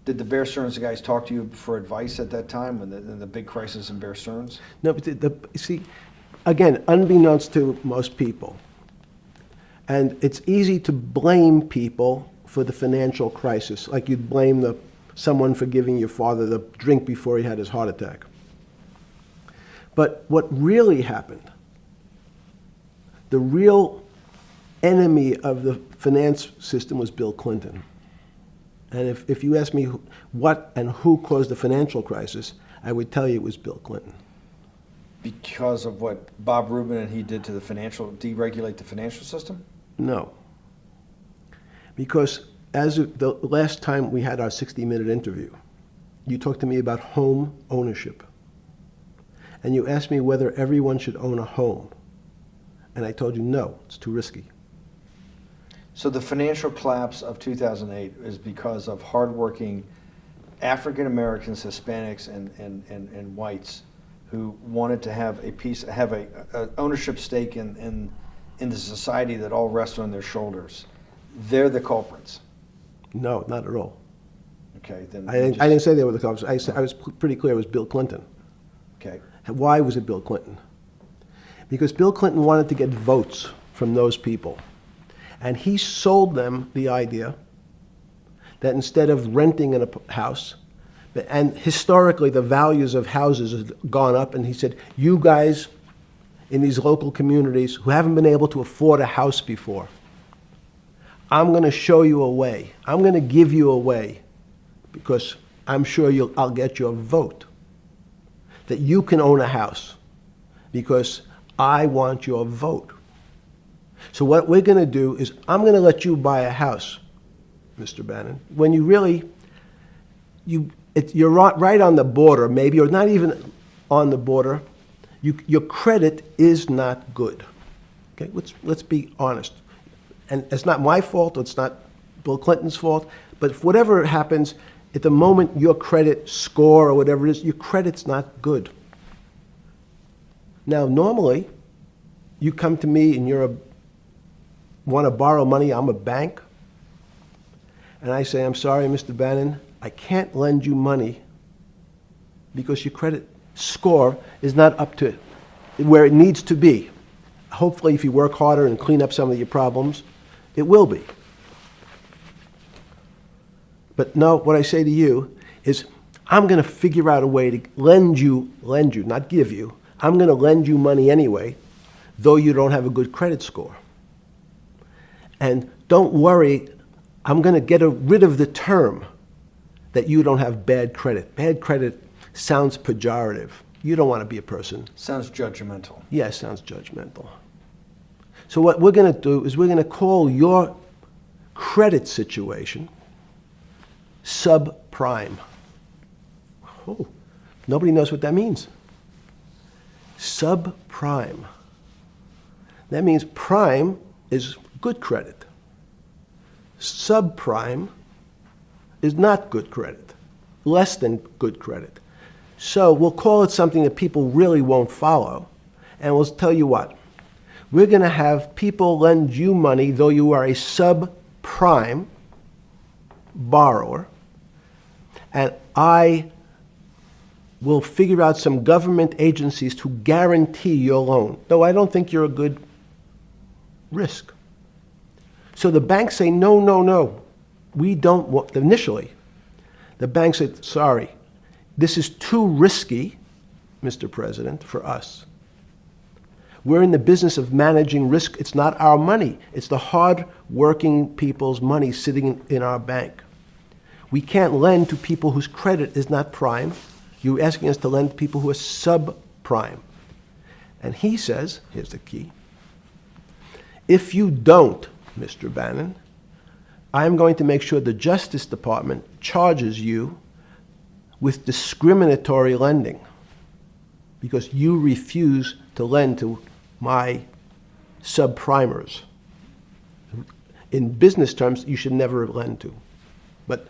Did the Bear Stearns guys talk to you for advice at that time, in the big crisis in Bear Stearns? No, but see, again, unbeknownst to most people, and it's easy to blame people for the financial crisis, like you'd blame someone for giving your father the drink before he had his heart attack. But what really happened, the real enemy of the finance system was Bill Clinton. And if you ask me what and who caused the financial crisis, I would tell you it was Bill Clinton. Because of what Bob Rubin and he did to deregulate the financial system? No. Because as of the last time we had our 60-minute interview, you talked to me about home ownership. and you asked me whether everyone should own a home. And I told you, no, it's too risky. So the financial collapse of 2008 is because of hardworking African Americans, Hispanics, and whites who wanted to have a ownership stake in the society that all rests on their shoulders. They're the culprits. No, not at all. Okay, then I didn't say they were the culprits. I was pretty clear it was Bill Clinton. Okay. Why was it Bill Clinton? Because Bill Clinton wanted to get votes from those people. And he sold them the idea that instead of renting in a house, and historically the values of houses have gone up, and he said, you guys in these local communities who haven't been able to afford a house before, I'm going to show you a way. I'm going to give you a way, because I'm sure I'll get your vote, that you can own a house, because I want your vote. So what we're going to do is I'm going to let you buy a house, Mr. Bannon, when you really, you're right on the border, maybe, or not even on the border. Your credit is not good. Okay, let's be honest. And it's not my fault, it's not Bill Clinton's fault, but if whatever happens, at the moment your credit score or whatever it is, your credit's not good. Now, normally, you come to me and want to borrow money, I'm a bank, and I say, I'm sorry, Mr. Bannon, I can't lend you money because your credit score is not up to where it needs to be. Hopefully, if you work harder and clean up some of your problems, it will be. But no, what I say to you is, I'm going to figure out a way to lend you, not give you. I'm going to lend you money anyway, though you don't have a good credit score. And don't worry, I'm going to get rid of the term that you don't have bad credit. Bad credit sounds pejorative. You don't want to be a person. Sounds judgmental. Yeah, sounds judgmental. So what we're going to do is we're going to call your credit situation subprime. Oh, nobody knows what that means. Subprime. That means prime is good credit. Subprime is not good credit, less than good credit. So we'll call it something that people really won't follow, and we'll tell you what. We're going to have people lend you money, though you are a subprime borrower, and I will figure out some government agencies to guarantee your loan, though I don't think you're a good risk. So the banks say, no, no, no. We don't want, initially, the bank said, sorry, this is too risky, Mr. President, for us. We're in the business of managing risk. It's not our money. It's the hard-working people's money sitting in our bank. We can't lend to people whose credit is not prime. You're asking us to lend to people who are subprime. And he says, here's the key, if you don't, Mr. Bannon, I'm going to make sure the Justice Department charges you with discriminatory lending because you refuse to lend to my subprimers. In business terms, you should never lend to. But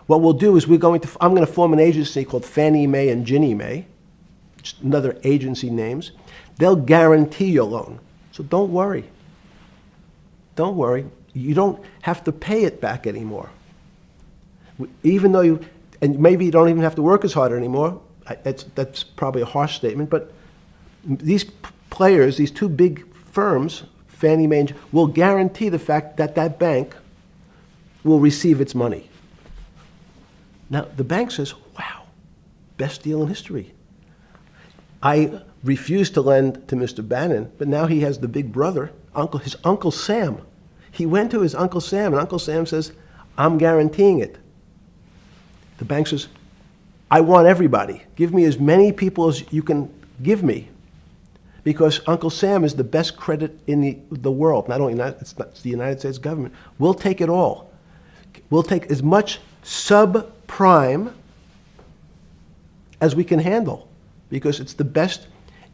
what we'll do is I'm going to form an agency called Fannie Mae and Ginnie Mae, just another agency names. They'll guarantee your loan. So don't worry. Don't worry. You don't have to pay it back anymore. Even though and maybe you don't even have to work as hard anymore. That's probably a harsh statement, but these players, these two big firms, Fannie Mae, will guarantee the fact that that bank will receive its money. Now, the bank says, wow, best deal in history. I refused to lend to Mr. Bannon, but now he has the big brother, his Uncle Sam. He went to his Uncle Sam, and Uncle Sam says, I'm guaranteeing it. The bank says, I want everybody. Give me as many people as you can give me, because Uncle Sam is the best credit in the world. Not only it's the United States government. We'll take it all. We'll take as much subprime as we can handle. because it's the best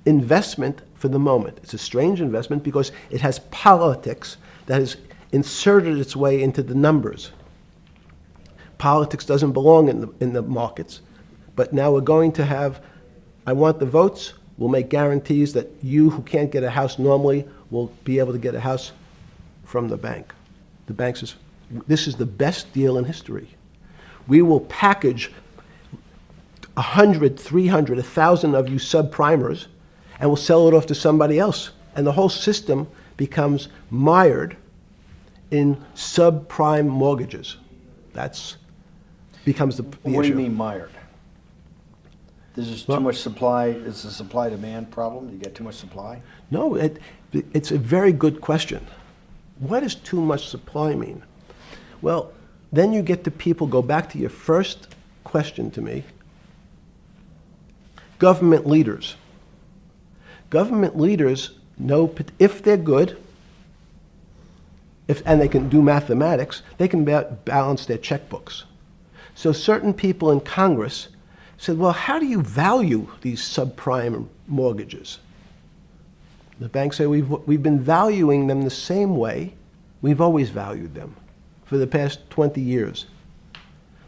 investment for the moment. It's a strange investment because it has politics that has inserted its way into the numbers. Politics doesn't belong in the markets, but now we're going to have, I want the votes, we'll make guarantees that you who can't get a house normally will be able to get a house from the bank. The bank says, this is the best deal in history. We will package 100, 300, 1,000 of you subprimers, and we'll sell it off to somebody else. And the whole system becomes mired in subprime mortgages. That's becomes the issue. What do you mean mired? There's just too much supply. It's a supply-demand problem. You get too much supply. No, it's a very good question. What does too much supply mean? Well, then you get to people, go back to your first question to me, government leaders. Government leaders know if they're good, and they can do mathematics, they can balance their checkbooks. So certain people in Congress said, well, how do you value these subprime mortgages? The banks say, we've been valuing them the same way we've always valued them for the past 20 years.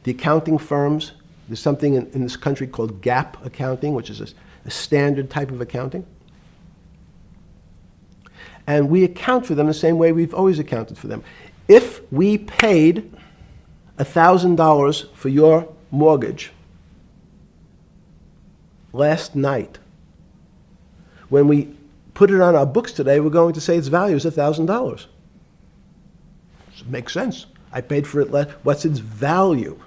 The accounting firms, there's something in this country called GAAP accounting, which is a standard type of accounting. And we account for them the same way we've always accounted for them. If we paid $1,000 for your mortgage last night, when we put it on our books today, we're going to say its value is $1,000. It makes sense. I paid for it last. What's its value?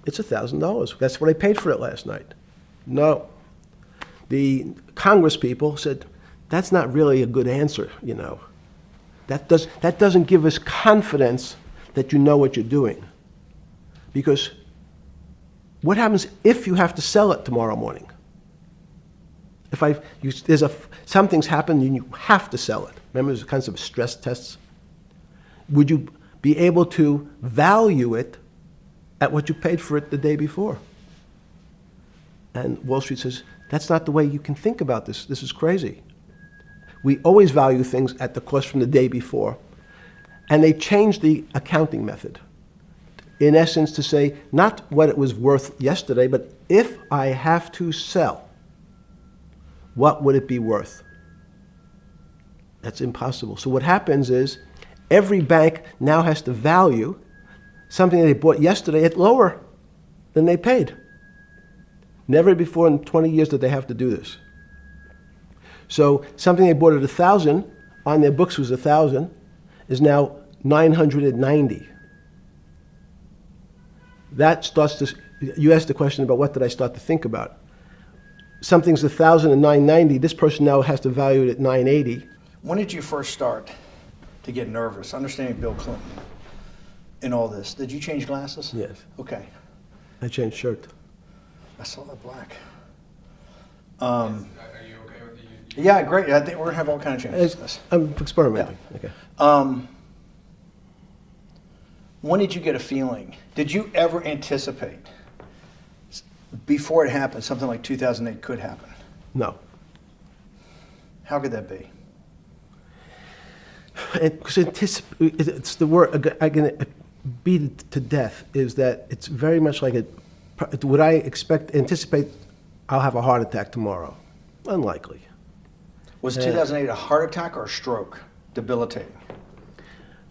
It's $1,000. That's what I paid for it last night. No. The Congress people said, that's not really a good answer, you know. That doesn't give us confidence that you know what you're doing. Because what happens if you have to sell it tomorrow morning? Something's happened and you have to sell it. Remember, there's kinds of stress tests. Would you be able to value it at what you paid for it the day before? And Wall Street says, that's not the way you can think about this. This is crazy. We always value things at the cost from the day before. And they changed the accounting method, in essence, to say not what it was worth yesterday, but if I have to sell, what would it be worth? That's impossible. So what happens is every bank now has to value something they bought yesterday at lower than they paid. Never before in 20 years did they have to do this. So something they bought at 1,000, on their books was 1,000, is now 990. That starts to, you asked the question about what did I start to think about. Something's 1,000 and 990, this person now has to value it at 980. When did you first start to get nervous, understanding Bill Clinton in all this? Did you change glasses? Yes. Okay. I changed shirt. I saw that black. Are you okay with the? Yeah, great. I think we're gonna have all kinds of changes. I'm experimenting. Yeah. Okay. When did you get a feeling? Did you ever anticipate, before it happened, something like 2008 could happen? No. How could that be? Because it's the word I can beat it to death, is that it's very much like would I anticipate I'll have a heart attack tomorrow? Unlikely. Was 2008 a heart attack or a stroke? Debilitating.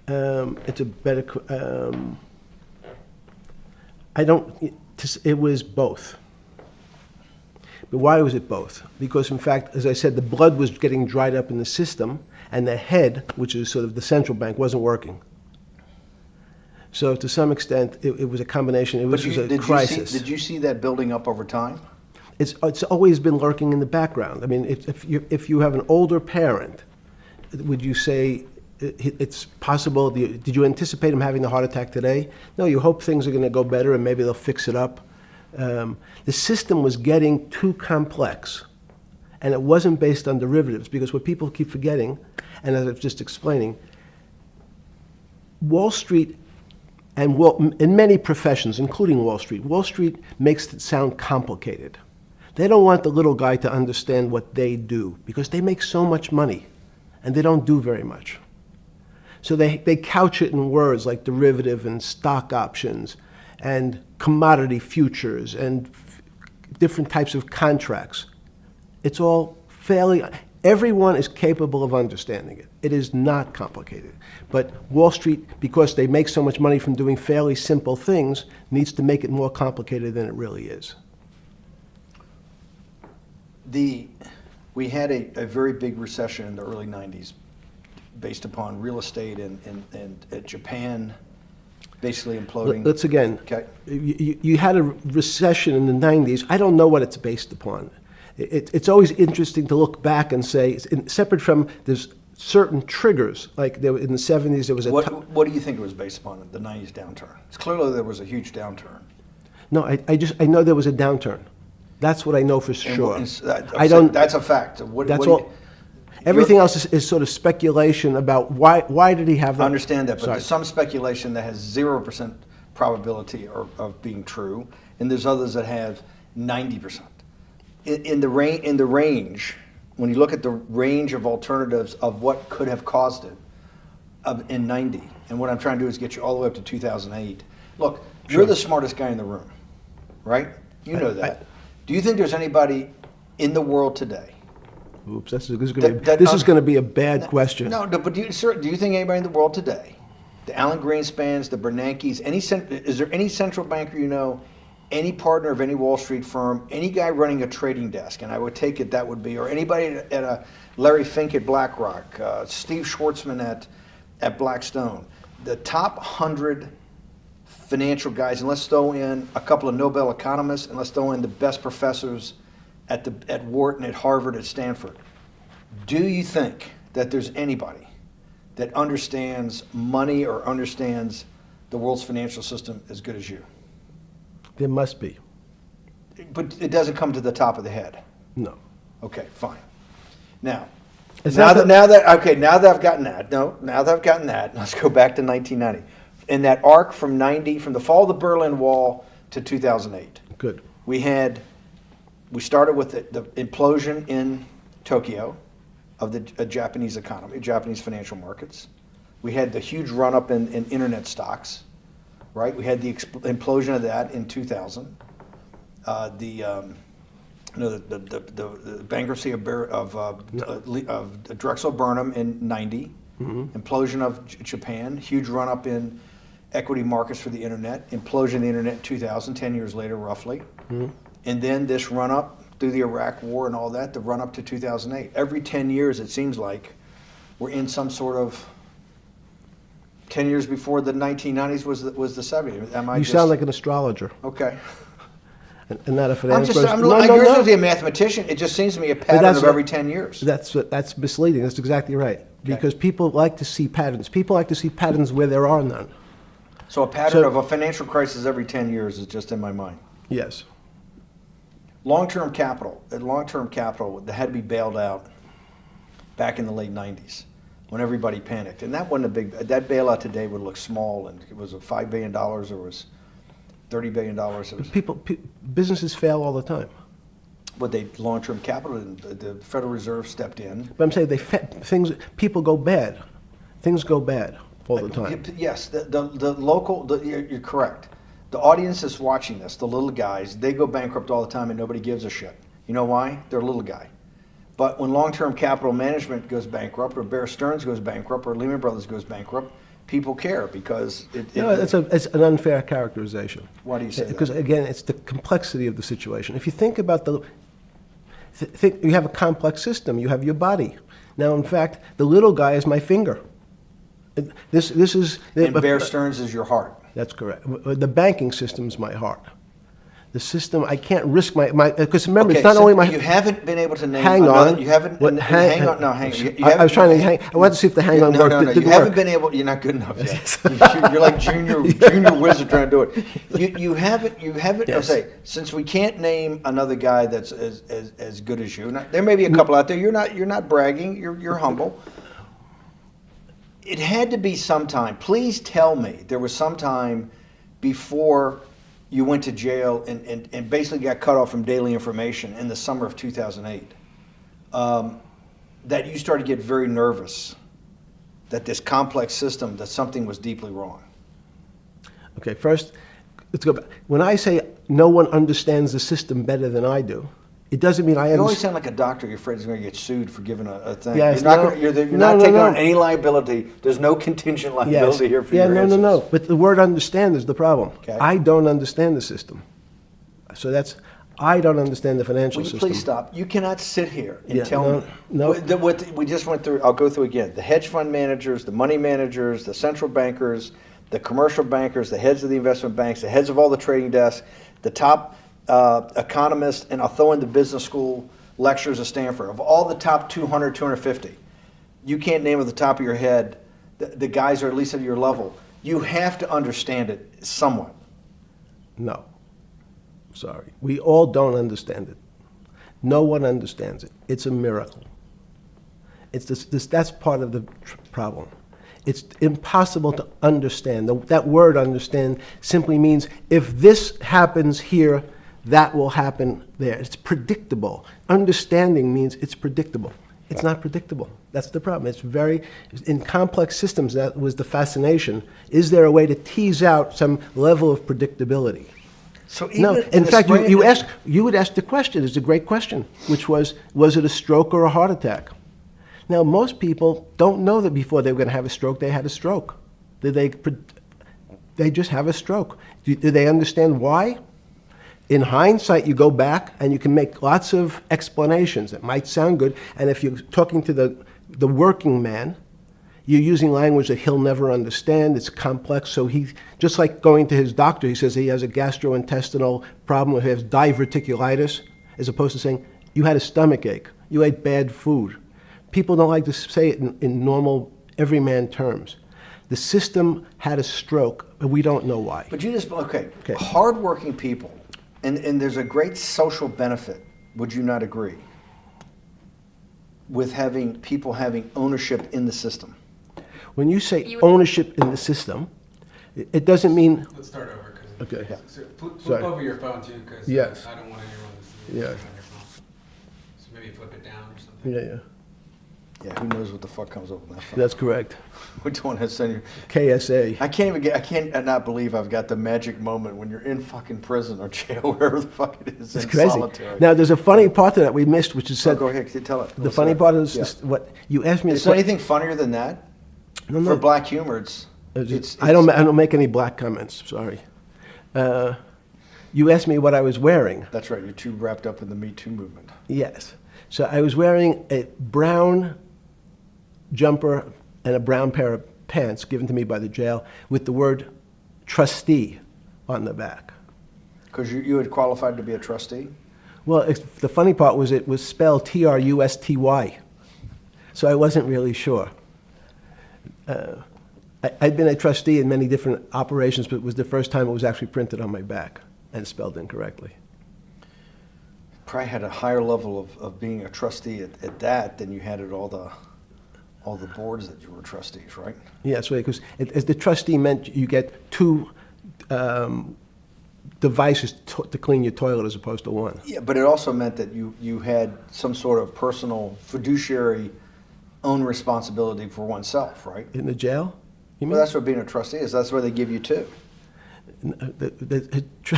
It's a better. It was both. But why was it both? Because in fact, as I said, the blood was getting dried up in the system, and the head, which is sort of the central bank, wasn't working. So to some extent, it was a combination. It was a crisis. Did you see that building up over time? It's always been lurking in the background. I mean, if you have an older parent, would you say it's possible? Did you anticipate him having the heart attack today? No, you hope things are going to go better and maybe they'll fix it up. The system was getting too complex, and it wasn't based on derivatives, because what people keep forgetting, and as I was just explaining, Wall Street, and in many professions, including Wall Street makes it sound complicated. They don't want the little guy to understand what they do because they make so much money and they don't do very much. So they couch it in words like derivative and stock options and commodity futures and different types of contracts. It's all fairly, everyone is capable of understanding it. It is not complicated. But Wall Street, because they make so much money from doing fairly simple things, needs to make it more complicated than it really is. We had a very big recession in the early 90s based upon real estate and Japan basically imploding. Let's again, Okay. you had a recession in the 90s. I don't know what it's based upon. It's always interesting to look back and say, separate from there's certain triggers, like in the 70s there was a... What do you think it was based upon, the 90s downturn? It's clearly there was a huge downturn. No, I know there was a downturn. That's what I know for sure. I don't. That's a fact. That's all. Everything else is sort of speculation about why did he have that? I understand that, but Sorry. there's some speculation that has 0% probability of being true, and there's others that have 90%. In the range, when you look at the range of alternatives of what could have caused it in 90, and what I'm trying to do is get you all the way up to 2008. Look, you're the smartest guy in the room, right? You know that. Do you think there's anybody in the world today? Oops, this is going to be a bad question. No, but do you think anybody in the world today, the Alan Greenspans, the Bernankes, is there any central banker you know, any partner of any Wall Street firm, any guy running a trading desk, and I would take it that would be, or anybody at a Larry Fink at BlackRock, Steve Schwartzman at Blackstone, the top 100 financial guys, and let's throw in a couple of Nobel economists, and let's throw in the best professors at Wharton, at Harvard, at Stanford. Do you think that there's anybody that understands money or understands the world's financial system as good as you? There must be. But it doesn't come to the top of the head. No. Okay, fine. Now It's that I've gotten that, let's go back to 1990. In that arc from the fall of the Berlin Wall to 2008. Good. We started with the implosion in Tokyo of the Japanese economy, Japanese financial markets. We had the huge run-up in internet stocks, right? We had the implosion of that in 2000. The bankruptcy of Drexel Burnham in 90. Mm-hmm. Implosion of Japan, huge run-up in equity markets for the internet, implosion of the internet in 2000, 10 years later roughly. Mm-hmm. And then this run-up through the Iraq War and all that, the run-up to 2008. Every 10 years, it seems like, we're in some sort of 10 years before the 1990s was the 70s. You sound like an astrologer. Okay. And not a financial person. You're supposed to be a mathematician. It just seems to me a pattern of every 10 years. That's misleading. That's exactly right. Okay. Because people like to see patterns. People like to see patterns where there are none. So a pattern of a financial crisis every 10 years is just in my mind. Yes. Long-term capital that had to be bailed out back in the late 90s when everybody panicked. And that wasn't that bailout today would look small, and it was $5 billion or was $30 billion. Businesses fail all the time. But long-term capital, the Federal Reserve stepped in. But I'm saying people go bad. Things go bad all the time. Yes, you're correct. The audience is watching this, the little guys, they go bankrupt all the time and nobody gives a shit. You know why? They're a little guy. But when long-term capital management goes bankrupt, or Bear Stearns goes bankrupt, or Lehman Brothers goes bankrupt, people care because it's an unfair characterization. Why do you say that? Because again, it's the complexity of the situation. If you think about you have a complex system. You have your body. Now, in fact, the little guy is my finger. This is. And Bear Stearns is your heart. That's correct. The banking system is my heart. The system, I can't risk my because remember, it's not only my. You haven't been able to name. Hang on. You haven't. Hang on. No, hang on. I was trying to hang. I wanted to see if the hang on worked. No. You haven't been able. You're not good enough yet. You're like junior wizard trying to do it. You haven't. Yes. I'll say, since we can't name another guy that's as good as you. There may be a couple out there. You're not bragging. You're humble. It had to be sometime. Please tell me there was some time before you went to jail and basically got cut off from daily information in the summer of 2008, that you started to get very nervous that this complex system, that something was deeply wrong? Okay, first, let's go back. When I say no one understands the system better than I do, it doesn't mean I You always understand. sound like a doctor. You're afraid he's going to get sued for giving a thing. Yes, you're not, no. gonna, you're No, not no, taking no. on any liability. There's no contingent liability here for yeah, your no, answers. no. But the word understand is the problem. Okay. I don't understand the system. So I don't understand the financial Will you system. please stop? You cannot sit here and Yeah, tell no, me. no. What we just went through, I'll go through again. The hedge fund managers, the money managers, the central bankers, the commercial bankers, the heads of the investment banks, the heads of all the trading desks, the top economists, and I'll throw in the business school lecturers at Stanford. Of all the top 200, 250, you can't name at the top of your head the guys are at least at your level. You have to understand it somewhat. No. Sorry. We all don't understand it. No one understands it. It's a miracle. It's that's part of the problem. It's impossible to understand. That word understand simply means if this happens here, that will happen there. It's predictable. Understanding means it's predictable. It's not predictable. That's the problem. In complex systems, that was the fascination. Is there a way to tease out some level of predictability? So even No, in fact, you would ask the question, it's a great question, which was it a stroke or a heart attack? Now, most people don't know that before they were going to have a stroke, they had a stroke. They just have a stroke. Do they understand why? In hindsight, you go back and you can make lots of explanations. It might sound good, and if you're talking to the working man, you're using language that he'll never understand. It's complex, so he, just like going to his doctor, he says he has a gastrointestinal problem, or he has diverticulitis, as opposed to saying, you had a stomach ache, you ate bad food. People don't like to say it in normal, everyman terms. The system had a stroke, but we don't know why. But you just, okay. Hardworking people, and there's a great social benefit, would you not agree, with having people having ownership in the system? When you say ownership in the system, it doesn't mean. Let's start over. Okay. Yeah. So flip Sorry. over your phone too, because Yes. I don't want anyone to see Yeah. on your phone. So maybe flip it down or something. Yeah. Yeah, who knows what the fuck comes up with that phone? That's correct. We don't want to send you. KSA. I can't not believe I've got the magic moment when you're in fucking prison or jail, wherever the fuck it is, It's in crazy. solitary. Now, there's a funny part to that we missed, which is Oh, said. go ahead, tell it. The funny part is Yeah. what you asked me. Is there anything funnier than that? No, For black humor, I don't make any black comments. Sorry. You asked me what I was wearing. That's right. You're too wrapped up in the Me Too movement. Yes. So I was wearing a brown jumper and a brown pair of pants given to me by the jail with the word trustee on the back. Because you had qualified to be a trustee? Well, the funny part was it was spelled Trusty. So I wasn't really sure. I'd been a trustee in many different operations, but it was the first time it was actually printed on my back and spelled incorrectly. Probably had a higher level of being a trustee at that than you had at all the boards that you were trustees, right? Yes, right, because as the trustee meant you get two devices to clean your toilet as opposed to one. Yeah, but it also meant that you had some sort of personal fiduciary own responsibility for oneself, right? In the jail? You mean? Well, that's what being a trustee is. That's where they give you two.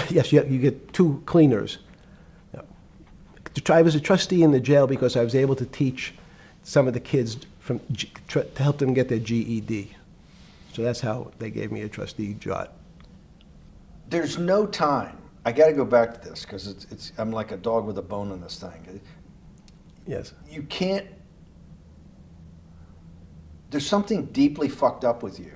Yes, you get two cleaners. Yeah. I was a trustee in the jail because I was able to teach some of the kids to help them get their GED. So that's how they gave me a trustee job. There's no time. I got to go back to this because I'm like a dog with a bone in this thing. Yes. You can't. There's something deeply fucked up with you.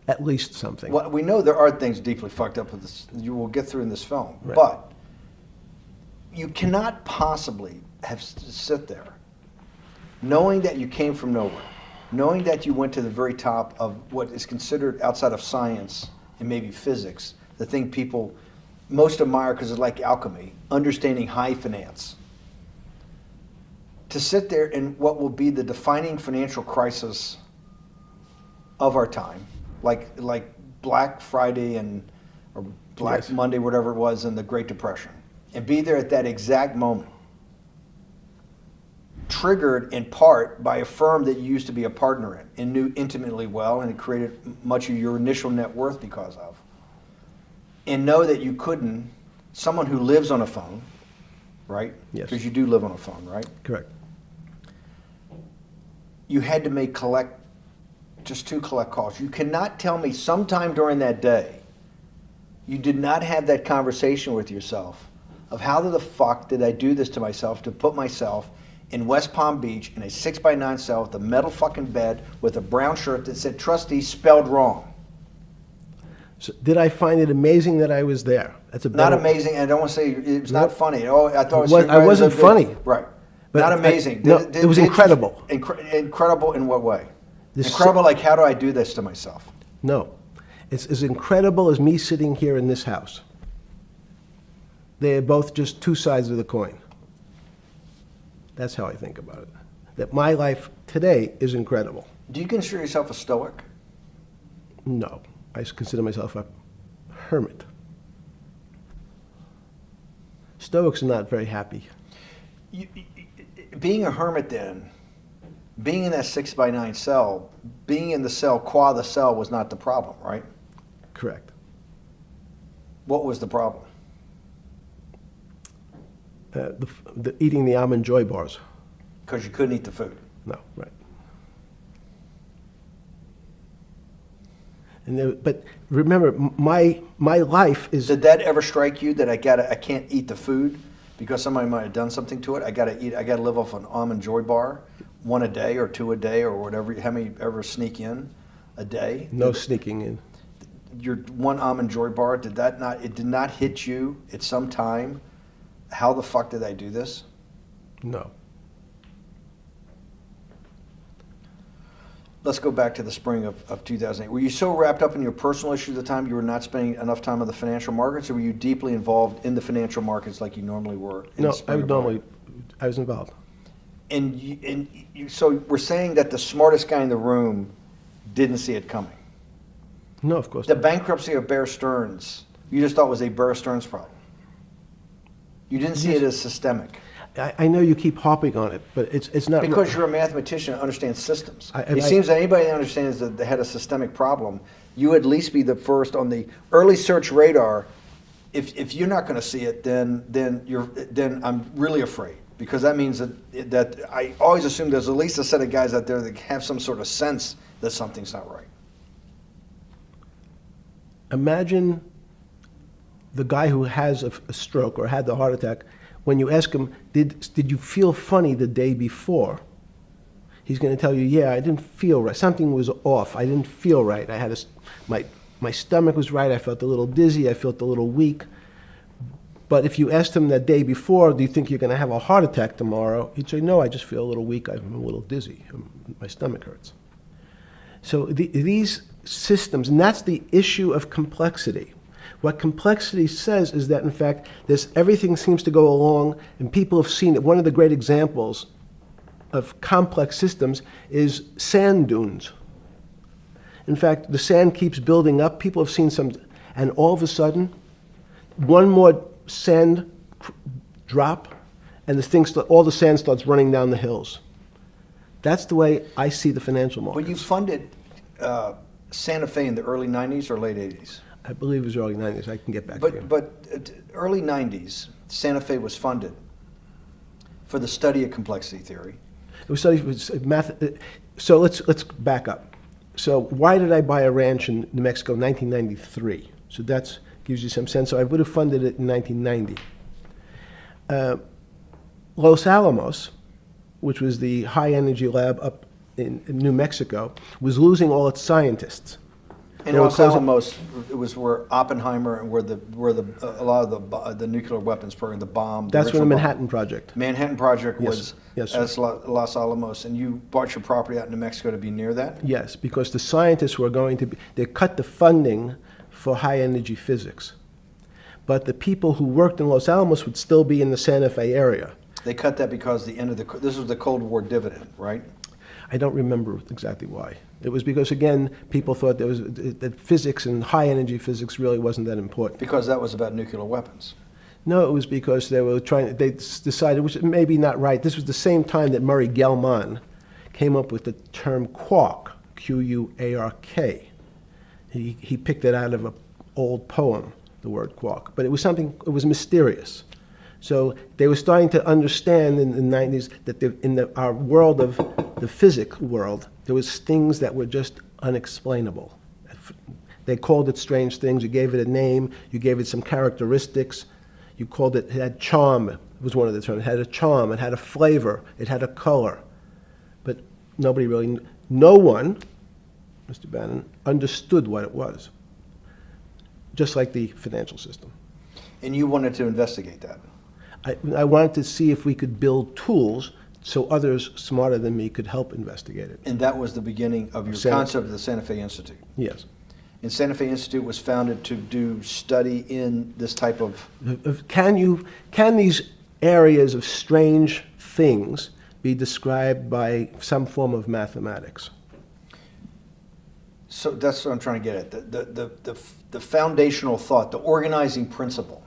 At least something. Well, we know there are things deeply fucked up with this. You will get through in this film, Right. but you cannot possibly sit there, knowing that you came from nowhere, knowing that you went to the very top of what is considered outside of science and maybe physics, the thing people most admire because it's like alchemy, understanding high finance. To sit there in what will be the defining financial crisis of our time, like Black Friday or Black Yes. Monday, whatever it was, in the Great Depression, and be there at that exact moment, triggered in part by a firm that you used to be a partner in and knew intimately well, and it created much of your initial net worth because of, and know that you couldn't, someone who lives on a phone, right? Yes. Because you do live on a phone, right? Correct. You had to make just 2 collect calls. You cannot tell me sometime during that day you did not have that conversation with yourself of how the fuck did I do this to myself to put myself in West Palm Beach in a 6x9 cell with a metal fucking bed with a brown shirt that said trustee spelled wrong. So did I find it amazing that I was there? That's a Not better- amazing, and I don't want to say it was not funny. Oh, I thought it was. I wasn't funny. Right. But Not amazing. no, it was incredible. Incredible in what way? This- Incredible, like how do I do this to myself? No. It's as incredible as me sitting here in this house. They are both just 2 sides of the coin. That's how I think about it. That my life today is incredible. Do you consider yourself a stoic? No. I consider myself a hermit. Stoics are not very happy. Being a hermit then, being in that 6x9 cell, being in the cell qua the cell was not the problem, right? Correct. What was the problem? The eating the almond joy bars. Because you couldn't eat the food. No, right. And but remember, my life is. Did that ever strike you that I can't eat the food because somebody might have done something to it? I gotta live off an almond joy bar, 1 a day or 2 a day or whatever. How many ever sneak in a day? No sneaking in. Your 1 almond joy bar, it did not hit you at some time? How the fuck did I do this? No. Let's go back to the spring of 2008. Were you so wrapped up in your personal issues at the time you were not spending enough time on the financial markets, or were you deeply involved in the financial markets like you normally were? In No, the spring of 2008? I was involved. So we're saying that the smartest guy in the room didn't see it coming. No, of course The not. bankruptcy of Bear Stearns, you just thought was a Bear Stearns problem. You didn't see it as systemic. I know you keep harping on it, but it's not. Because you're a mathematician and understands systems. I- It seems that anybody that understands that they had a systemic problem, you at least be the first on the early search radar. If you're not going to see it, then I'm really afraid, because that means that I always assume there's at least a set of guys out there that have some sort of sense that something's not right. Imagine the guy who has a stroke or had the heart attack. When you ask him, did you feel funny the day before? He's going to tell you, yeah, I didn't feel right. Something was off. I didn't feel right. I had my stomach was right. I felt a little dizzy. I felt a little weak. But if you asked him that day before, do you think you're going to have a heart attack tomorrow? He'd say, no, I just feel a little weak. I'm a little dizzy. My stomach hurts. So these systems, and that's the issue of complexity. What complexity says is that, in fact, everything seems to go along, and people have seen it. One of the great examples of complex systems is sand dunes. In fact, the sand keeps building up. People have seen some, and all of a sudden, one more sand drop, and all the sand starts running down the hills. That's the way I see the financial markets. When you funded Santa Fe in the early 90s or late 80s? I believe it was early 90s. I can get back to you. But early 90s, Santa Fe was funded for the study of complexity theory. It was studied with math. So let's back up. So why did I buy a ranch in New Mexico in 1993? So that gives you some sense. So I would have funded it in 1990. Los Alamos, which was the high energy lab up in New Mexico, was losing all its scientists. And They were Los closing- Alamos, it was where Oppenheimer and where a lot of the nuclear weapons program, the bomb. That's where the original bomb. Manhattan Project. Manhattan Project Yes. was Yes, sir. as Los Alamos, and you bought your property out in New Mexico to be near that? Yes, because the scientists were going to be, they cut the funding for high energy physics. But the people who worked in Los Alamos would still be in the Santa Fe area. They cut that because this was the Cold War dividend, right? I don't remember exactly why. It was because, again, people thought that physics and high-energy physics really wasn't that important. Because that was about nuclear weapons. No, it was because they decided, which may be not right, this was the same time that Murray Gell-Mann came up with the term quark, Q-U-A-R-K. He picked it out of an old poem, the word quark. But it was mysterious. So they were starting to understand in the 90s that our world of the physics world, there was things that were just unexplainable. They called it strange things. You gave it a name. You gave it some characteristics. You called it had charm, was one of the terms. It had a charm. It had a flavor. It had a color. But no one, Mr. Bannon, understood what it was. Just like the financial system. And you wanted to investigate that. I wanted to see if we could build tools so others smarter than me could help investigate it. And that was the beginning of your concept of the Santa Fe Institute. Yes. And Santa Fe Institute was founded to do study in this type of... Can these areas of strange things be described by some form of mathematics? So that's what I'm trying to get at. The foundational thought, the organizing principle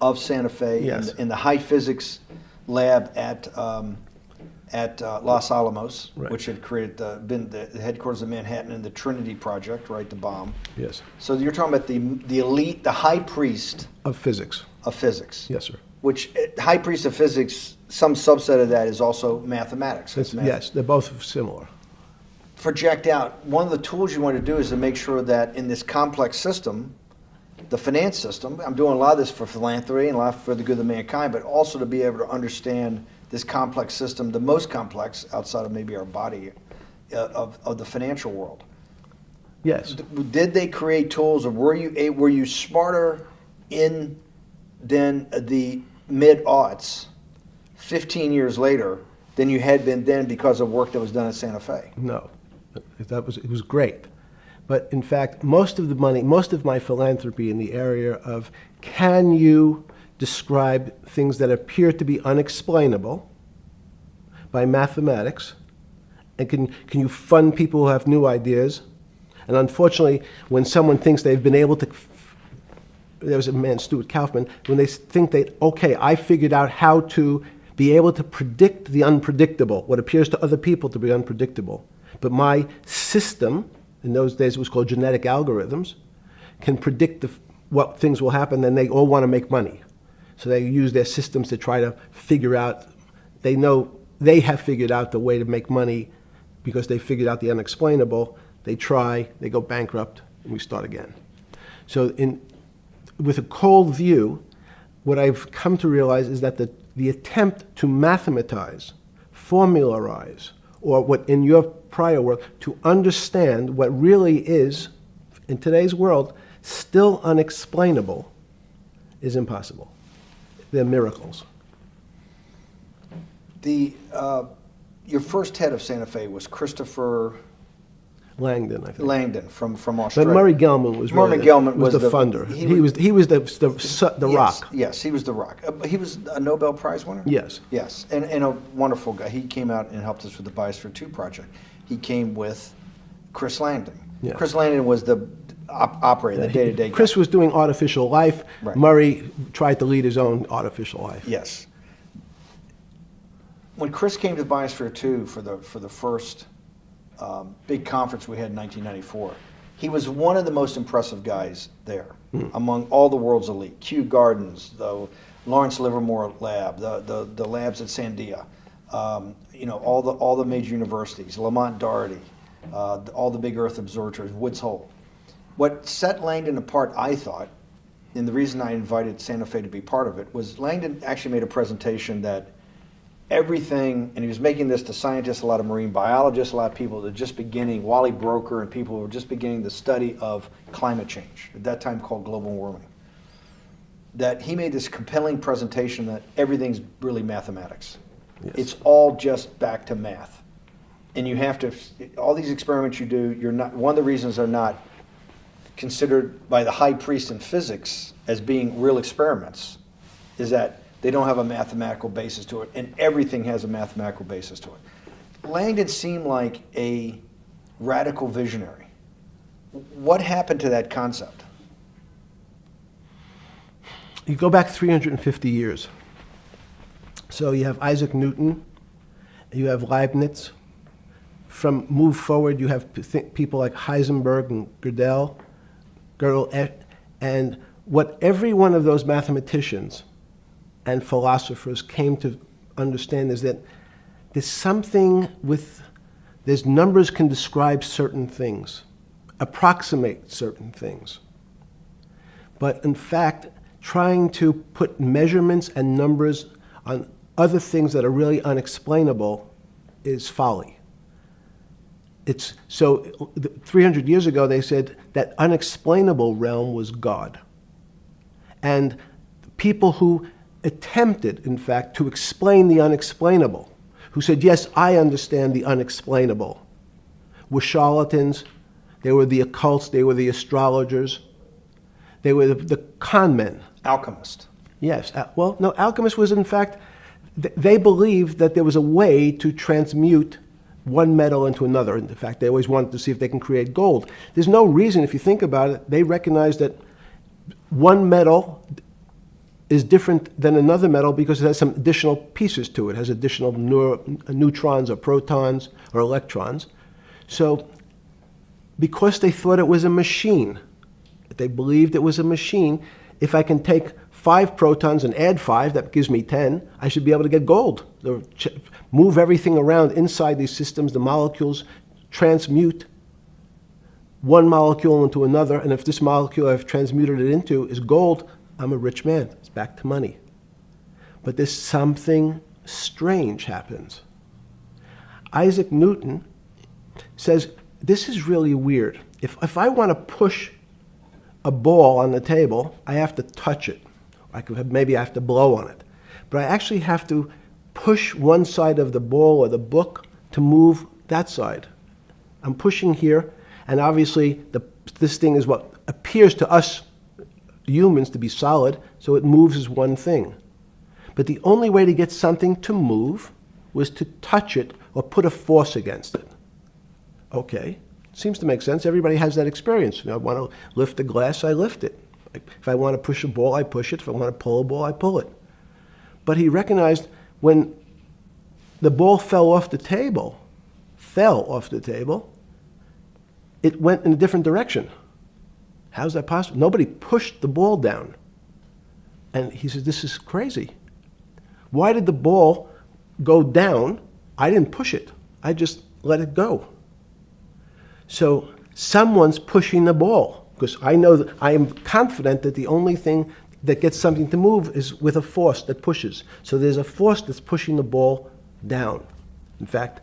of Santa Fe, yes, in the high physics lab at Los Alamos, right, which had been the headquarters of Manhattan, and the Trinity Project, right, the bomb. Yes. So you're talking about the elite, the high priest of physics. Of physics. Yes, sir. Which high priest of physics, some subset of that is also mathematics. Yes, they're both similar. Project out. One of the tools you want to do is to make sure that in this complex system, the finance system, I'm doing a lot of this for philanthropy and a lot for the good of mankind, but also to be able to understand this complex system, the most complex outside of maybe our body, of the financial world. Yes. Did they create tools, or were you smarter in then the mid-aughts, 15 years later, than you had been then because of work that was done at Santa Fe? No, it was great. But in fact, most of the money, most of my philanthropy in the area of can you describe things that appear to be unexplainable by mathematics, and can you fund people who have new ideas? And unfortunately, when someone thinks they've been able to, there was a man, Stuart Kaufman, when they think okay, I figured out how to be able to predict the unpredictable, what appears to other people to be unpredictable. But my system, in those days it was called genetic algorithms, can predict what things will happen, and they all want to make money. So they use their systems to try to figure out, they know they have figured out the way to make money because they figured out the unexplainable. They try, they go bankrupt, and we start again. So with a cold view, what I've come to realize is that the attempt to mathematize, formularize, or what in your prior work, to understand what really is, in today's world, still unexplainable, is impossible. They're miracles. Your first head of Santa Fe was Christopher Langdon, I think. Langdon from Australia. But Murray Gell-Mann was the funder. He was the rock. Yes, he was the rock. He was a Nobel Prize winner? Yes. Yes, and a wonderful guy. He came out and helped us with the Biosphere 2 project. He came with Chris Langdon. Yes. Chris Langdon was the operator, the day-to-day guy. Chris was doing artificial life. Right. Murray tried to lead his own artificial life. Yes. When Chris came to Biosphere 2 for the first big conference we had in 1994, he was one of the most impressive guys there among all the world's elite. Kew Gardens, the Lawrence Livermore lab, the labs at Sandia, all the major universities, Lamont Doherty, all the big Earth observatories, Woods Hole. What set Langdon apart, I thought, and the reason I invited Santa Fe to be part of it, was Langdon actually made a presentation that everything, and he was making this to scientists, a lot of marine biologists, a lot of people that are just beginning, Wally Broker and people who were just beginning the study of climate change, at that time called global warming. That he made this compelling presentation that everything's really mathematics. Yes. It's all just back to math. And you have to, all these experiments you do, you're not, one of the reasons they're not considered by the high priest in physics as being real experiments is that they don't have a mathematical basis to it, and everything has a mathematical basis to it. Langdon seemed like a radical visionary. What happened to that concept? You go back 350 years. So you have Isaac Newton, you have Leibniz. From move forward, you have people like Heisenberg and Gödel, and what every one of those mathematicians and philosophers came to understand is that there's numbers can describe certain things, approximate certain things. But in fact, trying to put measurements and numbers on other things that are really unexplainable is folly. 300 years ago, they said that unexplainable realm was God. And people who attempted, in fact, to explain the unexplainable, who said, yes, I understand the unexplainable, were charlatans, they were the occults, they were the astrologers, they were the con men. Alchemist. Yes. Well, no, alchemists was, in fact, they believed that there was a way to transmute one metal into another. In fact, they always wanted to see if they can create gold. There's no reason, if you think about it, they recognize that one metal is different than another metal because it has some additional pieces to it. It has additional neutrons or protons or electrons. So because they thought it was a machine, they believed it was a machine, if I can take 5 protons and add 5, that gives me 10, I should be able to get gold. Move everything around inside these systems, the molecules transmute one molecule into another, and if this molecule I've transmuted it into is gold, I'm a rich man. It's back to money. But there's something strange happens. Isaac Newton says, this is really weird. If I want to push a ball on the table, I have to touch it. Maybe I have to blow on it. But I actually have to push one side of the ball or the book to move that side. I'm pushing here, and obviously this thing is what appears to us humans to be solid, so it moves as one thing. But the only way to get something to move was to touch it or put a force against it. Okay, seems to make sense. Everybody has that experience. I want to lift a glass, I lift it. If I want to push a ball, I push it. If I want to pull a ball, I pull it. But he recognized when the ball fell off the table, it went in a different direction. How's that possible? Nobody pushed the ball down. And he said, this is crazy. Why did the ball go down? I didn't push it. I just let it go. So someone's pushing the ball, because I know that I am confident that the only thing that gets something to move is with a force that pushes. So there's a force that's pushing the ball down. In fact,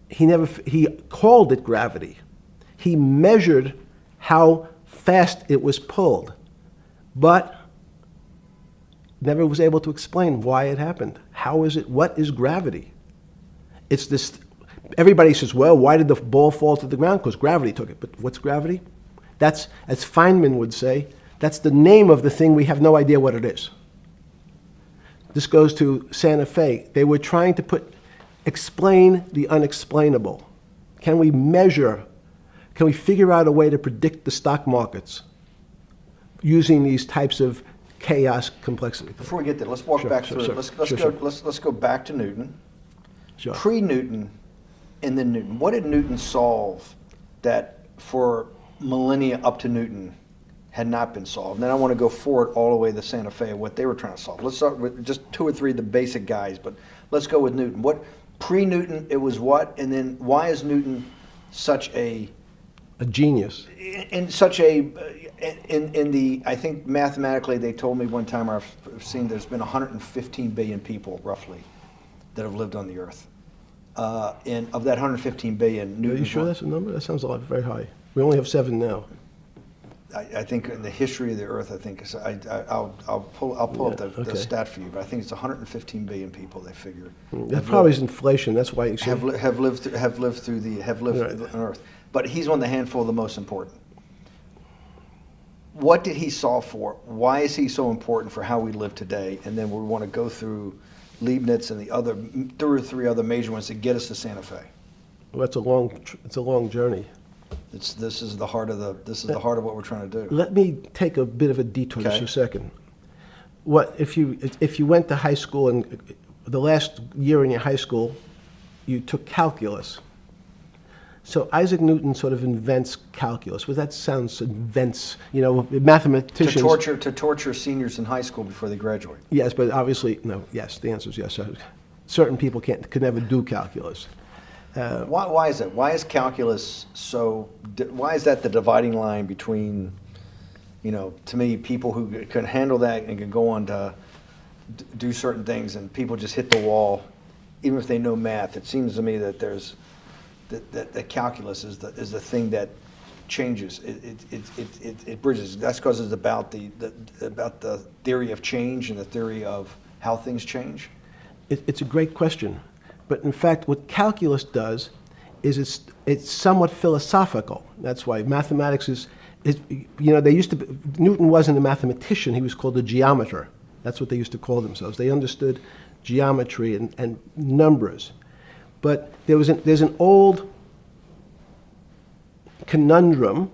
he called it gravity. He measured how fast it was pulled, but never was able to explain why it happened. How is it? What is gravity? It's this. Everybody says, well, why did the ball fall to the ground? Because gravity took it. But what's gravity? That's, as Feynman would say, that's the name of the thing. We have no idea what it is. This goes to Santa Fe. They were trying to explain the unexplainable. Can we measure? Can we figure out a way to predict the stock markets using these types of chaos complexity? Before we get there, let's walk back through it. Let's go back to Newton. Sure. Pre-Newton and then Newton. What did Newton solve that for millennia up to Newton had not been solved? And then I want to go forward all the way to Santa Fe, what they were trying to solve. Let's start with just 2 or 3 of the basic guys, but let's go with Newton. What pre-Newton, it was what? And then why is Newton such a genius? In such a, in the, I think mathematically they told me one time, I've seen there's been 115 billion people roughly that have lived on the earth. And of that 115 billion, Newton. Are you sure that's a number? That sounds a lot very high. We only have 7 now. I think in the history of the earth, I think I'll pull up the stat for you, but I think it's 115 billion people. They figure that probably is inflation. That's why you have lived on Earth. But he's one of the handful of the most important. What did he solve for? Why is he so important for how we live today? And then we want to go through Leibniz and the other, two or three other major ones to get us to Santa Fe. Well, it's a long journey. This is the heart of what we're trying to do. Let me take a bit of a detour Okay. just a second. What if you went to high school and the last year in your high school, you took calculus? So Isaac Newton sort of invents calculus. Well, that sounds invents, mathematicians. To torture seniors in high school before they graduate. Yes, but obviously, no, yes, the answer is yes. Certain people could never do calculus. Why is that? Why is calculus why is that the dividing line between, to me, people who can handle that and can go on to do certain things, and people just hit the wall, even if they know math? It seems to me that that calculus is the thing that changes. It bridges. That's because it's about the theory of change and the theory of how things change. It's a great question, but in fact, what calculus does is it's somewhat philosophical. That's why mathematics is Newton wasn't a mathematician; he was called a geometer. That's what they used to call themselves. They understood geometry and numbers. But there's an old conundrum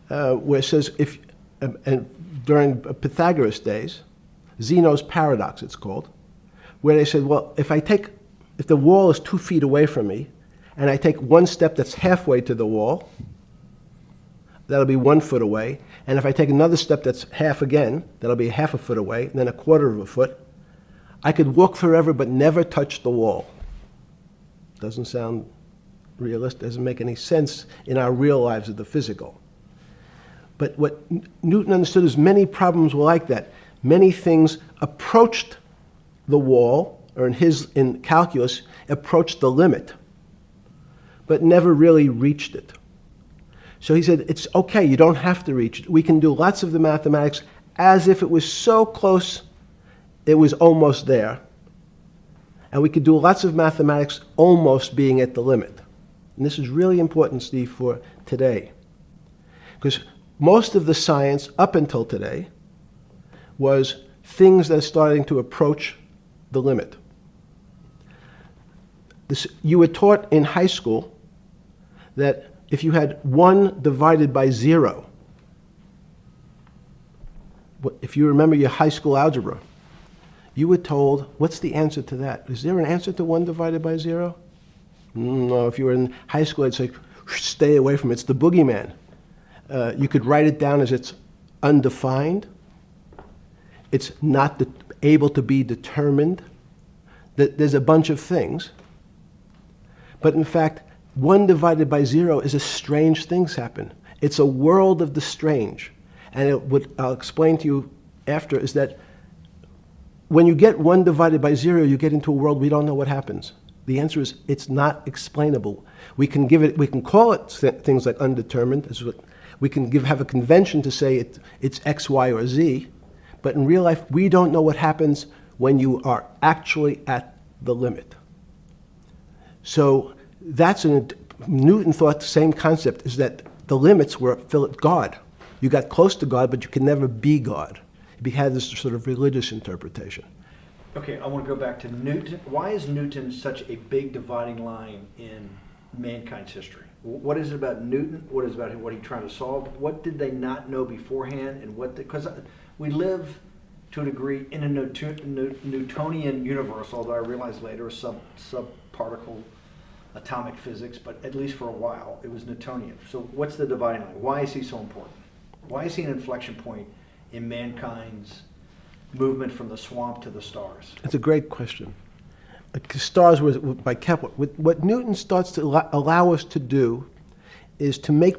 where it says during Pythagoras' days, Zeno's paradox it's called, where they said, well, if the wall is 2 feet away from me, and I take one step that's halfway to the wall, that'll be 1 foot away, and if I take another step that's half again, that'll be half a foot away, and then a quarter of a foot, I could walk forever but never touch the wall. Doesn't sound realistic, doesn't make any sense in our real lives of the physical. But what Newton understood is many problems were like that. Many things approached the wall, or in calculus, approached the limit, but never really reached it. So he said, it's okay, you don't have to reach it. We can do lots of the mathematics as if it was so close, it was almost there. And we could do lots of mathematics almost being at the limit. And this is really important, Steve, for today. Because most of the science up until today was things that are starting to approach the limit. You were taught in high school that if you had 1 divided by 0, if you remember your high school algebra, you were told, what's the answer to that? Is there an answer to 1 divided by 0? No, if you were in high school, I'd say, stay away from it. It's the boogeyman. You could write it down as it's undefined. It's not able to be determined. There's a bunch of things. But in fact, 1 divided by 0 is a strange things happen. It's a world of the strange. And what I'll explain to you after is that when you get 1 divided by 0, you get into a world we don't know what happens. The answer is it's not explainable. We can call it things like undetermined. We can have a convention to say it's X, Y, or Z, but in real life, we don't know what happens when you are actually at the limit. So Newton thought the same concept is that the limits were God. You got close to God, but you can never be God. He had this sort of religious interpretation. Okay, I want to go back to Newton. Why is Newton such a big dividing line in mankind's history? What is it about Newton? What is it about what he tried to solve? What did they not know beforehand? And because we live to a degree in a Newtonian universe, although I realized later subparticle atomic physics, but at least for a while it was Newtonian. So what's the dividing line? Why is he so important? Why is he an inflection point in mankind's movement from the swamp to the stars? It's a great question. Stars were by Kepler. What Newton starts to allow us to do is to make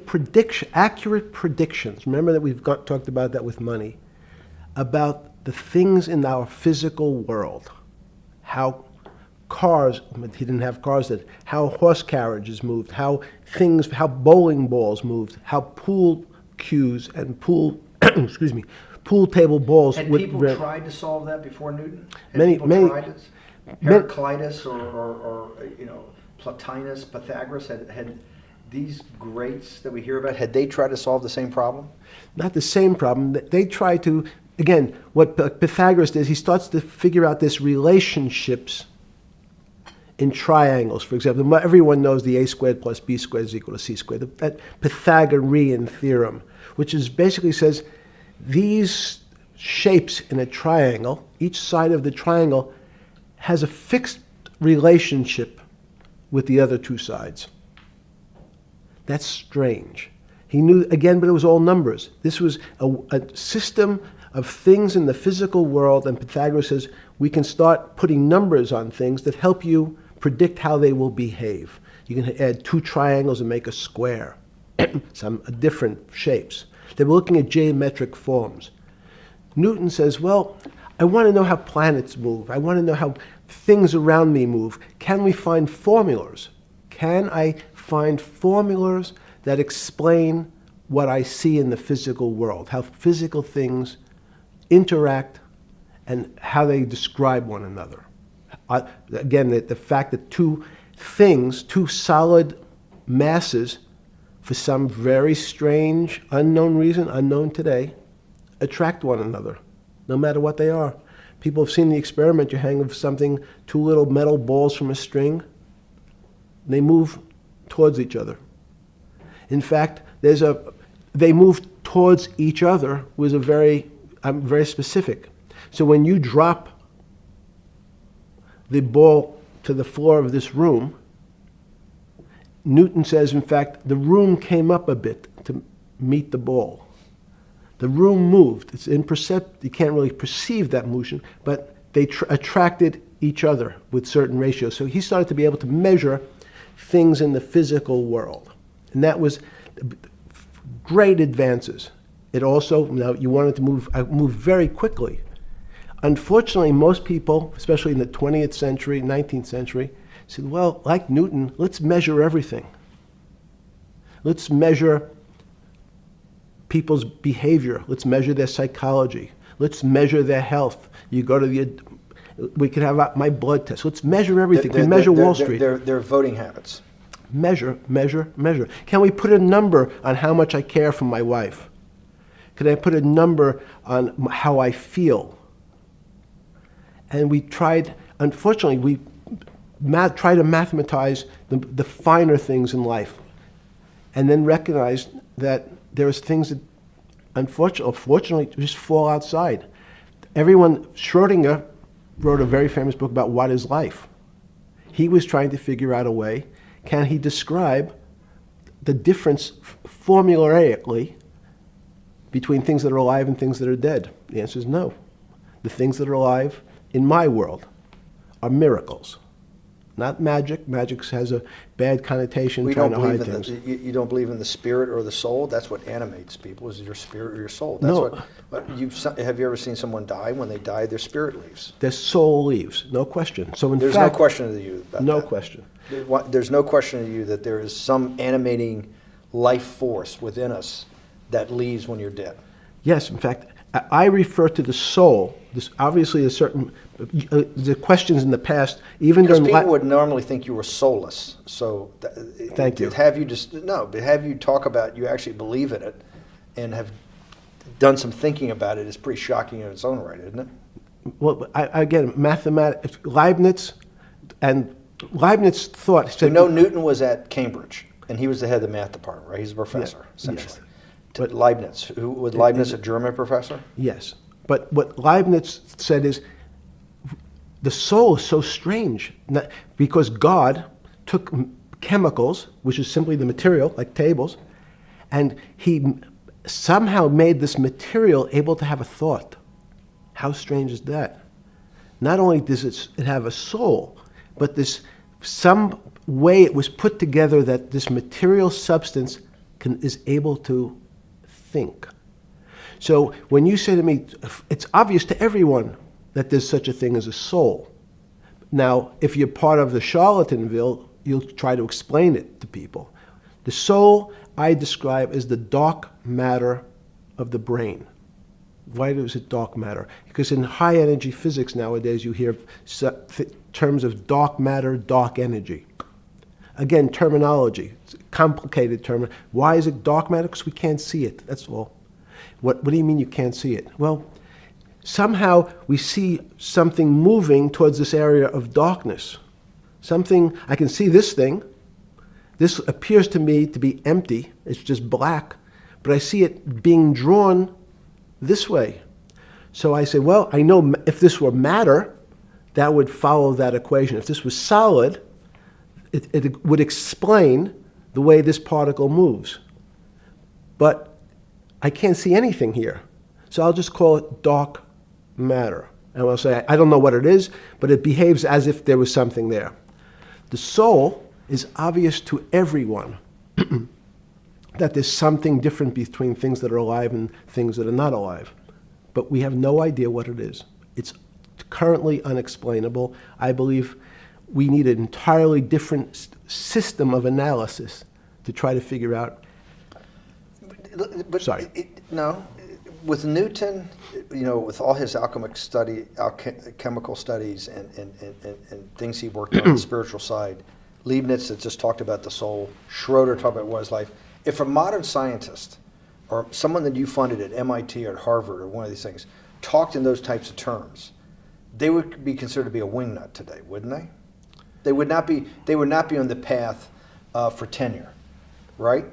accurate predictions. Remember that we've talked about that with money, about the things in our physical world, how cars, he didn't have cars, how horse carriages moved, how bowling balls moved, how pool cues and pool table balls. Had people tried to solve that before Newton? Many. Tried it? Heraclitus or Plotinus, Pythagoras had these greats that we hear about. Had they tried to solve the same problem? Not the same problem. They tried to again, what Pythagoras does, he starts to figure out this relationships in triangles. For example, everyone knows the a squared plus b squared is equal to c squared. That Pythagorean theorem, which is basically says these shapes in a triangle, each side of the triangle has a fixed relationship with the other two sides. That's strange. He knew, again, but it was all numbers. This was a system of things in the physical world, and Pythagoras says we can start putting numbers on things that help you predict how they will behave. You can add two triangles and make a square, some different shapes. They were looking at geometric forms. Newton says, well, I want to know how planets move. I want to know how things around me move. Can we find formulas? Can I find formulas that explain what I see in the physical world, how physical things interact and how they describe one another? Again, the fact that two things, two solid masses, for some very strange, unknown reason, unknown today, attract one another, no matter what they are. People have seen the experiment. You hang something, two little metal balls from a string, and they move towards each other. In fact, they move towards each other was very specific. So when you drop the ball to the floor of this room, Newton says, in fact, the room came up a bit to meet the ball. The room moved. It's imperceptible. You can't really perceive that motion, but they attracted each other with certain ratios. So he started to be able to measure things in the physical world. And that was great advances. It also, now you wanted to move very quickly. Unfortunately, most people, especially in the 20th century, 19th century, said, well, like Newton, let's measure everything. Let's measure people's behavior. Let's measure their psychology. Let's measure their health. You go to we could have my blood test. Let's measure everything. We measure Wall Street. Their voting habits. Measure, measure, measure. Can we put a number on how much I care for my wife? Can I put a number on how I feel? And we tried, unfortunately, we try to mathematize the finer things in life, and then recognize that there's things that, unfortunately, just fall outside. Schrodinger wrote a very famous book about what is life. He was trying to figure out a way, can he describe the difference formulaically between things that are alive and things that are dead? The answer is no. The things that are alive in my world are miracles, not magic. Magic has a bad connotation, trying to hide things. You don't believe in the spirit or the soul? That's what animates people, is your spirit or your soul. Have you ever seen someone die? When they die, their spirit leaves. Their soul leaves, no question. So There's no question to you about no that. question. There's no question to you that there is some animating life force within us that leaves when you're dead. Yes, in fact, I refer to the soul. This obviously is certain. The questions in the past, even because during people would normally think you were soulless. So, thank you. But have you talk about you actually believe in it, and have done some thinking about it is pretty shocking in its own right, isn't it? Well, again, mathematics. Leibniz thought. So, Newton was at Cambridge, and he was the head of the math department, right? He's a professor, essentially. Yes. But Leibniz, was Leibniz a German professor? Yes. But what Leibniz said is, the soul is so strange, because God took chemicals, which is simply the material, like tables, and he somehow made this material able to have a thought. How strange is that? Not only does it have a soul, but some way it was put together that this material substance is able to think. So when you say to me, it's obvious to everyone that there's such a thing as a soul. Now, if you're part of the Charlatanville, you'll try to explain it to people. The soul I describe as the dark matter of the brain. Why is it dark matter? Because in high energy physics nowadays you hear terms of dark matter, dark energy. Again, terminology. It's a complicated term. Why is it dark matter? Because we can't see it, that's all. What do you mean you can't see it? Well, somehow we see something moving towards this area of darkness. Something, I can see this thing. This appears to me to be empty. It's just black. But I see it being drawn this way. So I say, well, I know if this were matter, that would follow that equation. If this was solid, it would explain the way this particle moves. But I can't see anything here. So I'll just call it dark matter. And I'll say, I don't know what it is, but it behaves as if there was something there. The soul is obvious to everyone that there's something different between things that are alive and things that are not alive. But we have no idea what it is. It's currently unexplainable. I believe we need an entirely different system of analysis to try to figure out. But Sorry. No, with Newton, with all his alchemical studies and things he worked on the spiritual side, Leibniz had just talked about the soul, Schroeder talked about what is life. If a modern scientist or someone that you funded at MIT or at Harvard or one of these things talked in those types of terms, they would be considered to be a wingnut today, wouldn't they? They would not be on the path for tenure, right?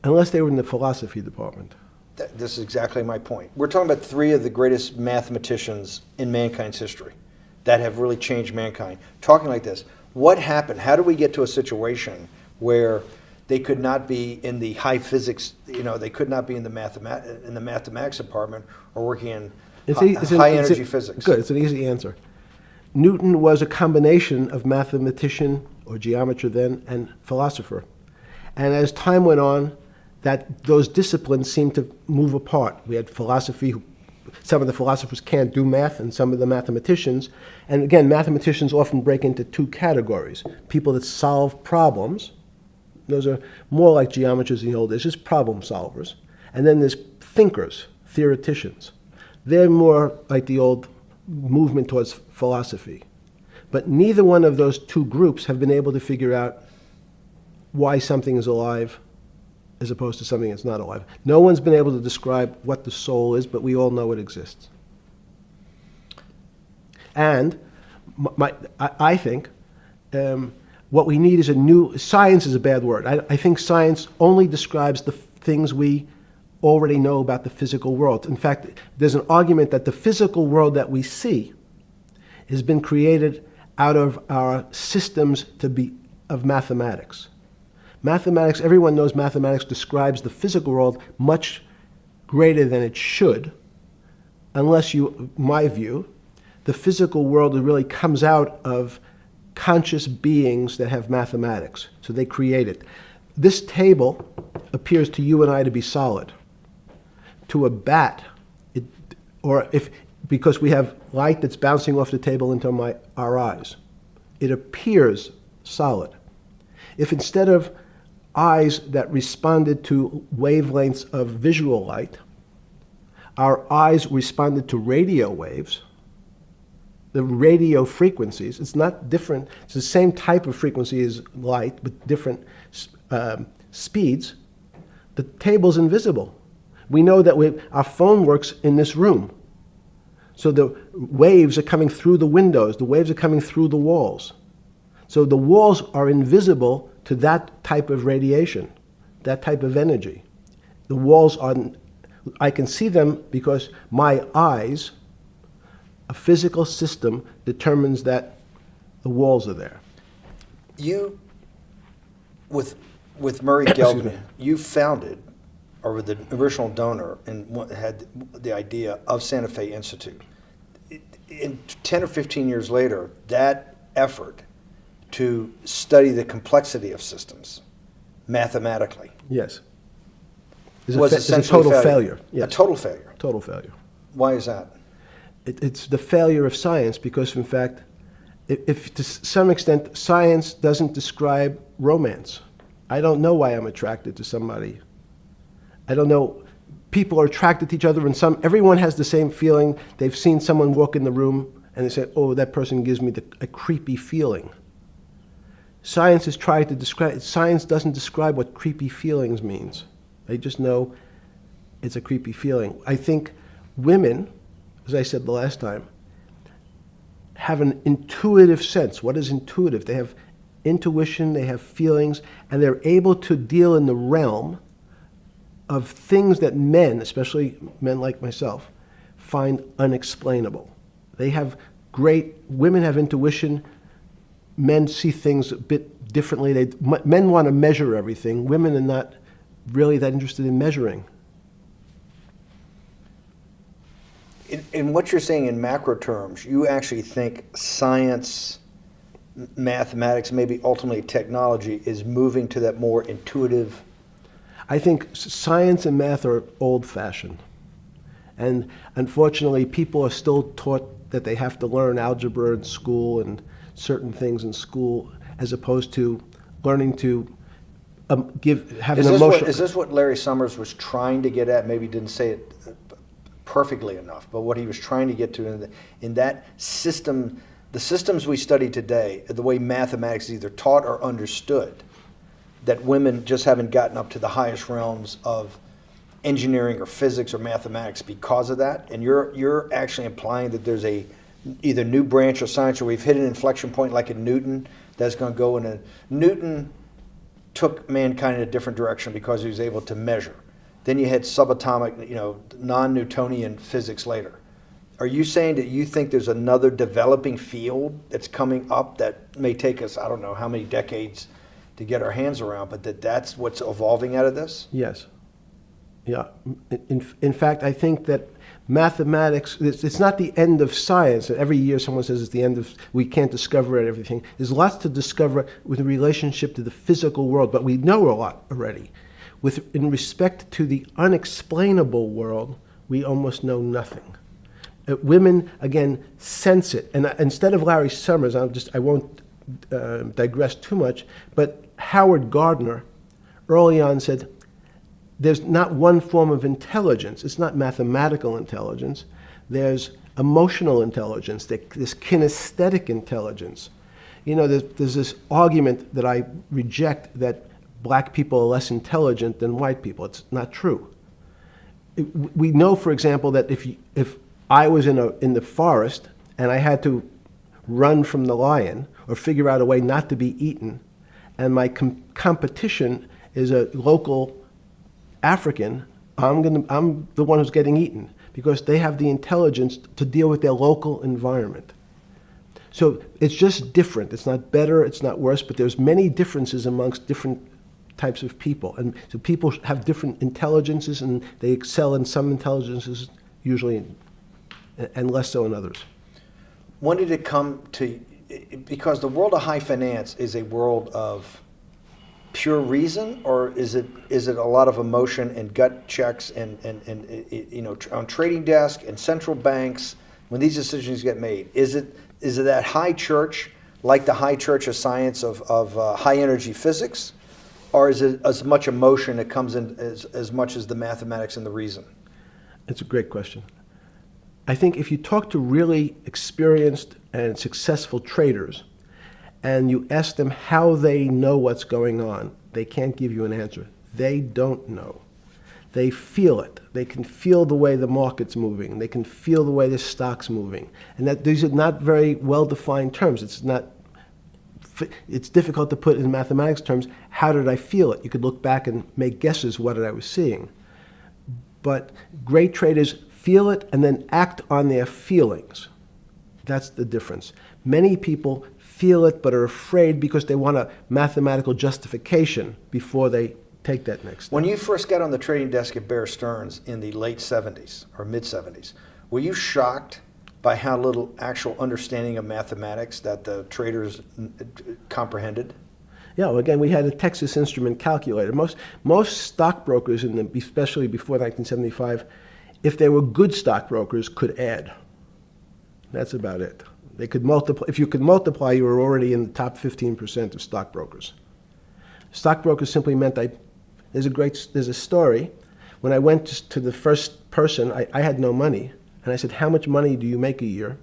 Unless they were in the philosophy department. This is exactly my point. We're talking about three of the greatest mathematicians in mankind's history that have really changed mankind. Talking like this, what happened? How do we get to a situation where they could not be in the high physics, they could not be in the mathematics department or working in high energy physics? Good, it's an easy answer. Newton was a combination of mathematician or geometer then and philosopher. And as time went on, those disciplines seemed to move apart. We had philosophy, some of the philosophers can't do math, and some of the mathematicians. And again, mathematicians often break into two categories. People that solve problems, those are more like geometers in the old days, just problem solvers. And then there's thinkers, theoreticians. They're more like the old movement towards philosophy. But neither one of those two groups have been able to figure out why something is alive as opposed to something that's not alive. No one's been able to describe what the soul is, but we all know it exists. And I think what we need is science is a bad word. I think science only describes the things we already know about the physical world. In fact, there's an argument that the physical world that we see has been created out of our systems of mathematics. Mathematics, everyone knows mathematics describes the physical world much greater than it should, unless my view, the physical world really comes out of conscious beings that have mathematics. So they create it. This table appears to you and I to be solid. To a bat, because we have light that's bouncing off the table into our eyes, it appears solid. If instead of eyes that responded to wavelengths of visual light, our eyes responded to radio waves, the radio frequencies. It's not different. It's the same type of frequency as light, but different speeds. The table's invisible. We know that our phone works in this room. So the waves are coming through the windows. The waves are coming through the walls. So the walls are invisible to that type of radiation, that type of energy. The walls I can see them because my eyes, a physical system determines that the walls are there. You, with Murray Geldman, you founded, or were the original donor, and had the idea of Santa Fe Institute. In 10 or 15 years later, that effort to study the complexity of systems mathematically. Yes. Was essentially a total failure. Yes. A total failure. Total failure. Why is that? It's the failure of science because, in fact, if to some extent science doesn't describe romance. I don't know why I'm attracted to somebody. I don't know. People are attracted to each other, and everyone has the same feeling. They've seen someone walk in the room, and they say, "Oh, that person gives me a creepy feeling." Science has tried to describe. Science doesn't describe what creepy feelings means. They just know it's a creepy feeling. I think women as I said the last time, have an intuitive sense. What is intuitive? They have intuition, they have feelings, and they're able to deal in the realm of things that men, especially men like myself, find unexplainable. Women have intuition, men see things a bit differently. Men want to measure everything. Women are not really that interested in measuring. In what you're saying in macro terms, you actually think science, mathematics, maybe ultimately technology, is moving to that more intuitive? I think science and math are old-fashioned. And unfortunately, people are still taught that they have to learn algebra in school and certain things in school, as opposed to learning to have an emotion. Is this what Larry Summers was trying to get at? Maybe he didn't say it perfectly enough, but what he was trying to get to in that system, the systems we study today, the way mathematics is either taught or understood, that women just haven't gotten up to the highest realms of engineering or physics or mathematics because of that. And you're actually implying that there's a either new branch of science, or we've hit an inflection point like in Newton that's going to go in a Newton took mankind in a different direction because he was able to measure. Then you had subatomic, non-Newtonian physics later. Are you saying that you think there's another developing field that's coming up that may take us, I don't know how many decades to get our hands around, but that's what's evolving out of this? Yes. Yeah. In fact, I think that mathematics, it's not the end of science. Every year someone says it's the end of, we can't discover everything. There's lots to discover with a relationship to the physical world, but we know a lot already. In respect to the unexplainable world, we almost know nothing. Women, again, sense it. And instead of Larry Summers, I won't digress too much, but Howard Gardner early on said, there's not one form of intelligence. It's not mathematical intelligence. There's emotional intelligence. There's kinesthetic intelligence. There's this argument that I reject that black people are less intelligent than white people. It's not true. We know, for example, that if I was in the forest and I had to run from the lion or figure out a way not to be eaten, and my competition is a local African, I'm the one who's getting eaten because they have the intelligence to deal with their local environment. So it's just different. It's not better, it's not worse, but there's many differences amongst different types of people. And so people have different intelligences, and they excel in some intelligences usually, and less so in others. When did it come to, because the world of high finance is a world of pure reason, or is it a lot of emotion and gut checks and on trading desk and central banks when these decisions get made? Is it that high church, like the high church of science of high energy physics, or is it as much emotion that comes in as much as the mathematics and the reason? That's a great question. I think if you talk to really experienced and successful traders and you ask them how they know what's going on, they can't give you an answer. They don't know. They feel it. They can feel the way the market's moving. They can feel the way the stock's moving. And that these are not very well-defined terms. It's difficult to put in mathematics terms, how did I feel it? You could look back and make guesses what I was seeing. But great traders feel it and then act on their feelings. That's the difference. Many people feel it but are afraid because they want a mathematical justification before they take that next step. When you first got on the trading desk at Bear Stearns in the late 70s or mid 70s, were you shocked by how little actual understanding of mathematics that the traders comprehended? Yeah, well, again, we had a Texas Instrument calculator. Most stockbrokers, especially before 1975, if they were good stockbrokers, could add. That's about it. They could multiply. If you could multiply, you were already in the top 15% of stockbrokers. Stockbrokers simply meant there's a story. When I went to the first person, I had no money. And I said, how much money do you make a year?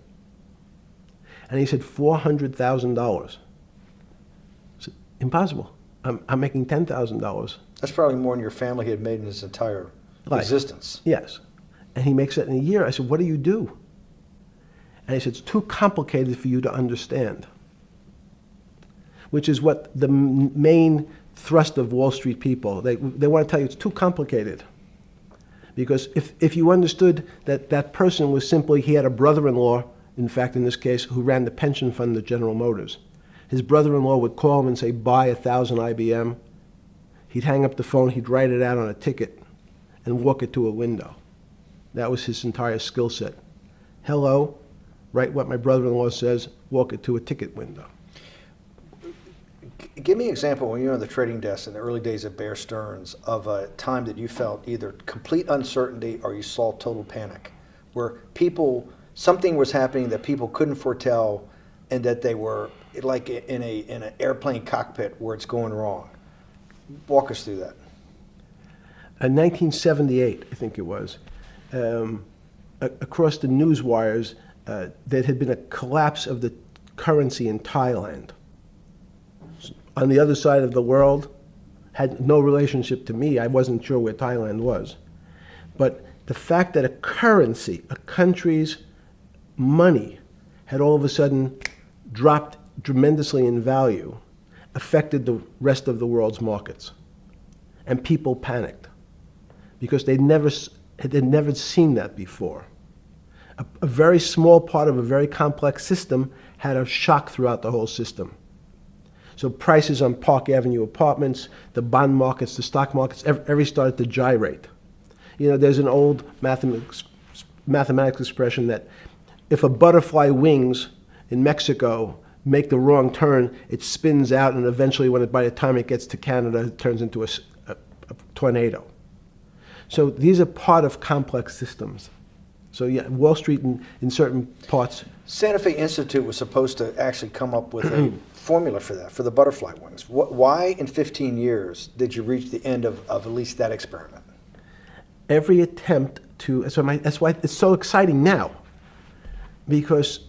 And he said, $400,000. I said, impossible. I'm making $10,000. That's probably more than your family had made in its entire life. Existence. Yes. And he makes that in a year. I said, what do you do? And he said, it's too complicated for you to understand, which is what the main thrust of Wall Street people, they want to tell you it's too complicated. Because if you understood that that person was simply, he had a brother-in-law, in fact, in this case, who ran the pension fund at General Motors. His brother-in-law would call him and say, buy 1,000 IBM. He'd hang up the phone, he'd write it out on a ticket and walk it to a window. That was his entire skill set. Hello, write what my brother-in-law says, walk it to a ticket window. Give me an example when you were on the trading desk in the early days of Bear Stearns of a time that you felt either complete uncertainty or you saw total panic, where something was happening that people couldn't foretell and that they were like in an airplane cockpit where it's going wrong. Walk us through that. In 1978, I think it was, across the news wires, there had been a collapse of the currency in Thailand. On the other side of the world, had no relationship to me. I wasn't sure where Thailand was. But the fact that a currency, a country's money, had all of a sudden dropped tremendously in value, affected the rest of the world's markets. And people panicked because they'd never seen that before. A very small part of a very complex system had a shock throughout the whole system. So prices on Park Avenue apartments, the bond markets, the stock markets, every started to gyrate. You know, there's an old mathematics expression that if a butterfly wings in Mexico make the wrong turn, it spins out, and eventually, by the time it gets to Canada, it turns into a tornado. So these are part of complex systems. So yeah, Wall Street in certain parts. Santa Fe Institute was supposed to actually come up with a formula for that, for the butterfly wings. Why in 15 years did you reach the end of at least that experiment? Every attempt to, that's why it's so exciting now, because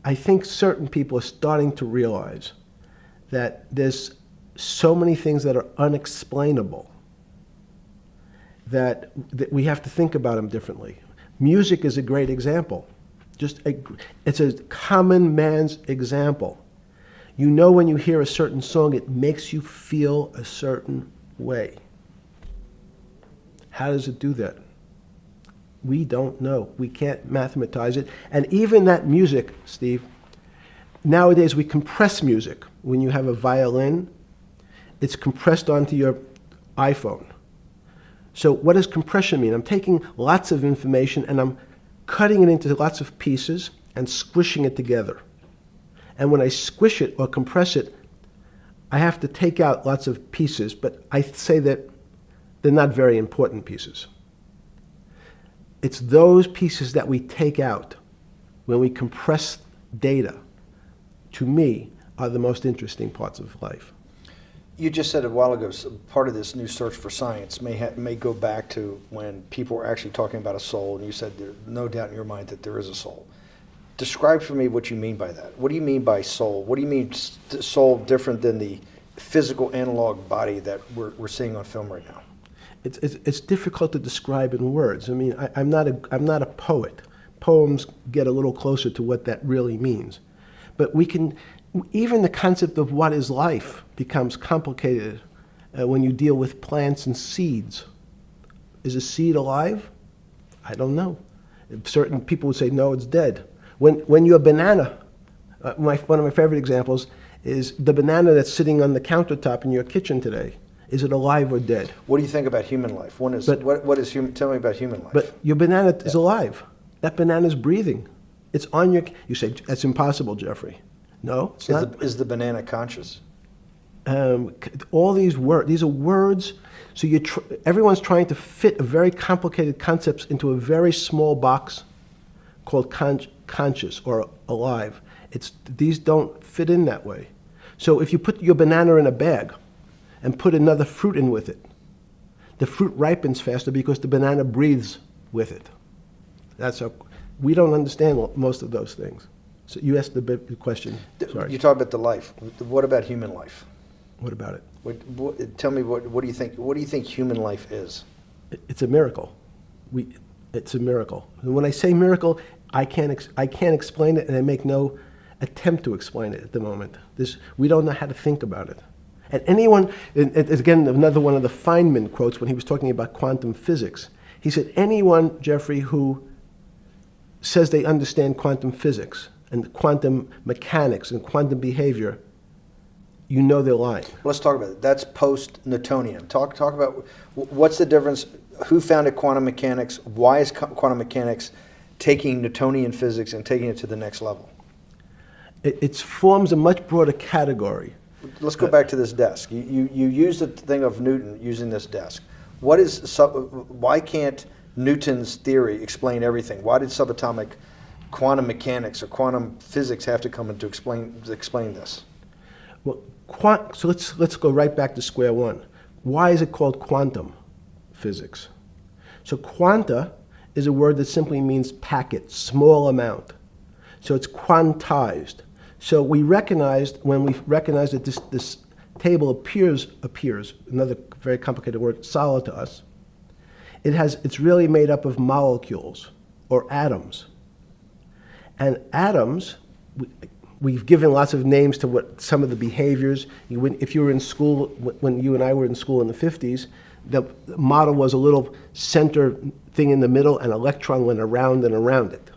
I think certain people are starting to realize that there's so many things that are unexplainable that we have to think about them differently. Music is a great example. It's a common man's example. You know, when you hear a certain song, it makes you feel a certain way. How does it do that? We don't know. We can't mathematize it. And even that music, Steve, nowadays we compress music. When you have a violin, it's compressed onto your iPhone. So what does compression mean? I'm taking lots of information and I'm cutting it into lots of pieces and squishing it together. And when I squish it or compress it, I have to take out lots of pieces, but I say that they're not very important pieces. It's those pieces that we take out when we compress data, to me, are the most interesting parts of life. You just said a while ago, part of this new search for science may go back to when people were actually talking about a soul, and you said there's no doubt in your mind that there is a soul. Describe for me what you mean by that. What do you mean by soul? What do you mean soul different than the physical analog body that we're seeing on film right now? It's difficult to describe in words. I mean, I'm not a poet. Poems get a little closer to what that really means. But even the concept of what is life becomes complicated when you deal with plants and seeds. Is a seed alive? I don't know. Certain people would say, no, it's dead. When you're a banana, one of my favorite examples is the banana that's sitting on the countertop in your kitchen today. Is it alive or dead? What do you think about human life? Tell me about human life. But your banana is alive. That banana is breathing. It's on your. You say that's impossible, Jeffrey. No, it's not. Is the banana conscious? All these words. These are words. So everyone's trying to fit a very complicated concepts into a very small box called conscious or alive. These don't fit in that way. So if you put your banana in a bag and put another fruit in with it, the fruit ripens faster because the banana breathes with it. We don't understand most of those things. So you asked the big question. Sorry. You talk about the life. What about human life? What about it? Tell me what do you think? What do you think human life is? It's a miracle. It's a miracle. And when I say miracle, I can't explain it, and I make no attempt to explain it at the moment. We don't know how to think about it. And anyone, and again, another one of the Feynman quotes when he was talking about quantum physics. He said, anyone, Jeffrey, who says they understand quantum physics and quantum mechanics and quantum behavior, you know they're lying. Let's talk about it. That's post-Newtonian. Talk about what's the difference, who founded quantum mechanics, why is quantum mechanics taking Newtonian physics and taking it to the next level? It forms a much broader category. Let's go back to this desk. You use the thing of Newton using this desk. Why can't Newton's theory explain everything? Why did subatomic quantum mechanics or quantum physics have to come in to explain this? Well, so let's go right back to square one. Why is it called quantum physics? So quanta is a word that simply means packet, small amount. So it's quantized. So we recognized, when we recognized that this table appears, another very complicated word, solid to us, it's really made up of molecules or atoms. And atoms, we've given lots of names to what some of the behaviors. If you were in school, when you and I were in school in the 50s, the model was a little center thing in the middle, and an electron went around and around it.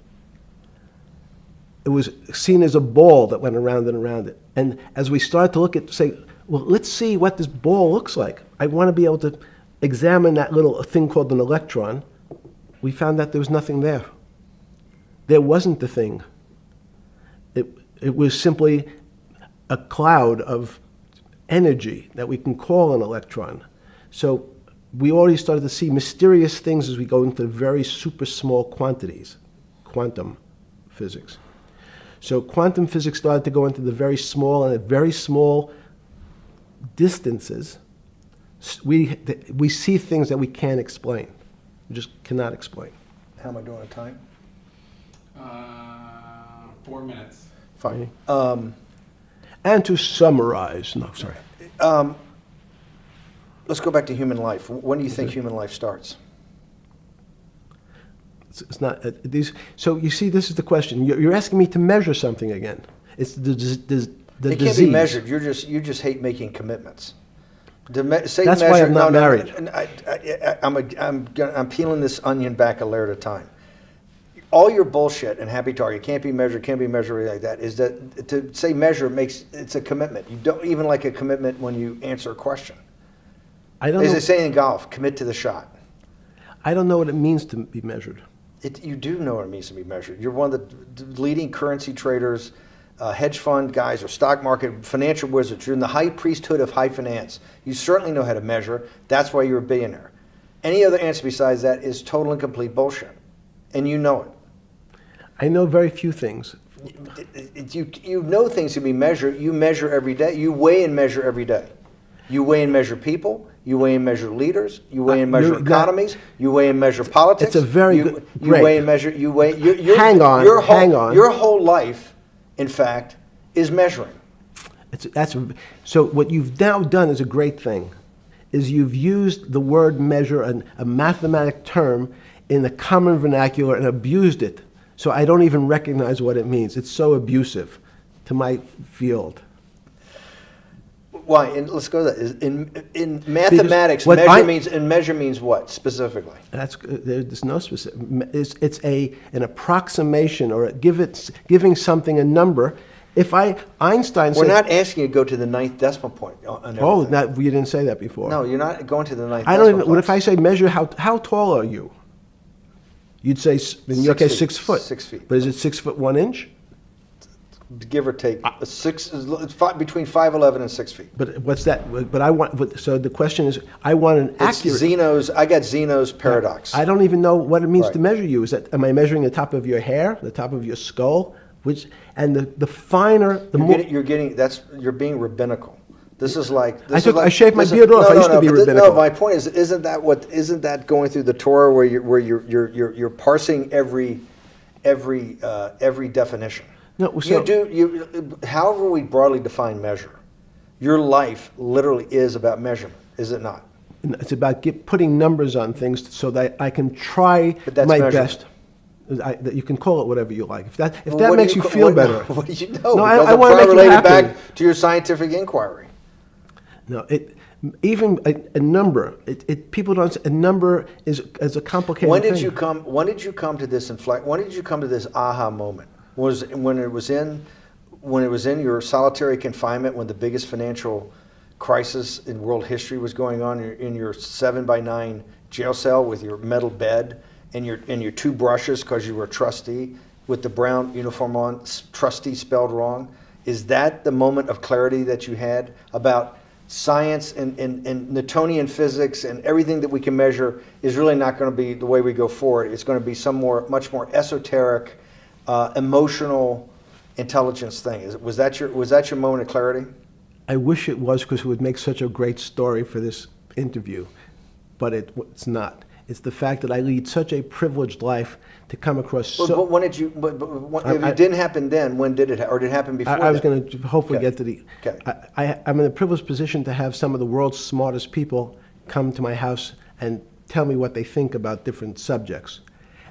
It was seen as a ball that went around and around it. And as we started to look at, say, well, let's see what this ball looks like. I want to be able to examine that little thing called an electron. We found that there was nothing there. There wasn't the thing. It was simply a cloud of energy that we can call an electron. So we already started to see mysterious things as we go into very super small quantities, quantum physics. So quantum physics started to go into the very small, and at very small distances, we see things that we can't explain. We just cannot explain. How am I doing on time? 4 minutes. Fine. And to summarize, no, sorry. Let's go back to human life. When do you think human life starts? It's not these. So you see, this is the question. You're asking me to measure something again. It's the It disease. can't be measured. You just hate making commitments. That's why I'm not married. I'm peeling this onion back a layer at a time. All your bullshit and happy target can't be measured like that. Is that to say measure it's a commitment. You don't even like a commitment when you answer a question. I don't As know. they say in golf, commit to the shot. I don't know what it means to be measured. You do know what it means to be measured. You're one of the leading currency traders, hedge fund guys, or stock market financial wizards. You're in the high priesthood of high finance. You certainly know how to measure. That's why you're a billionaire. Any other answer besides that is total and complete bullshit, and you know it. I know very few things. You know things can be measured. You measure every day. You weigh and measure every day. You weigh and measure people. You weigh and measure leaders. You weigh and measure economies. You weigh and measure politics. It's a very good. You weigh and measure. You weigh. Hang on. Your whole life, in fact, is measuring. So what you've now done is a great thing, is you've used the word measure, a mathematic term, in the common vernacular and abused it. So I don't even recognize what it means. It's so abusive to my field. Why? And let's go to that. In mathematics, measure means what specifically? There's no specific. It's an approximation, or giving something a number. Einstein said, we're not asking you to go to the ninth decimal point. You didn't say that before. No, you're not going to the ninth. I don't even. What if I say measure how tall are you? You'd say, in your case, 6 foot. 6 feet. But is it 6 foot 1 inch? Give or take, between 5'11" and 6 feet. But what's that? So the question is, I want an accurate. I got Zeno's paradox. I don't even know what it means to measure you. Am I measuring the top of your hair, the top of your skull, and the finer, the more. You're being rabbinical. This is like. I shaved my beard off. I used to be rabbinical. No, my point is, isn't that going through the Torah where you're parsing every definition? No, so however we broadly define measure, your life literally is about measurement, is it not? It's about putting numbers on things so that I can try But that's my measurement. best. That you can call it whatever you like. If that Well, what do makes you feel better. What do you know? No, Because I I'm want to make you related happy. back to your scientific inquiry. No, even a number. People don't. A number is a complicated When did thing. you come? When did you come to this When did you come to this aha moment? Was when it was in your solitary confinement, when the biggest financial crisis in world history was going on, in your 7x9 jail cell with your metal bed and your two brushes because you were a trustee with the brown uniform on, trustee spelled wrong. Is that the moment of clarity that you had about science and Newtonian physics and everything that we can measure is really not going to be the way we go forward? It's going to be much more esoteric, emotional intelligence thing. Was that your moment of clarity? I wish it was, because it would make such a great story for this interview, but it's not. It's the fact that I lead such a privileged life to come across. But when did you? If it didn't happen then, when did it? Or did it happen before? I was going to hopefully get to the. Okay. I'm in a privileged position to have some of the world's smartest people come to my house and tell me what they think about different subjects,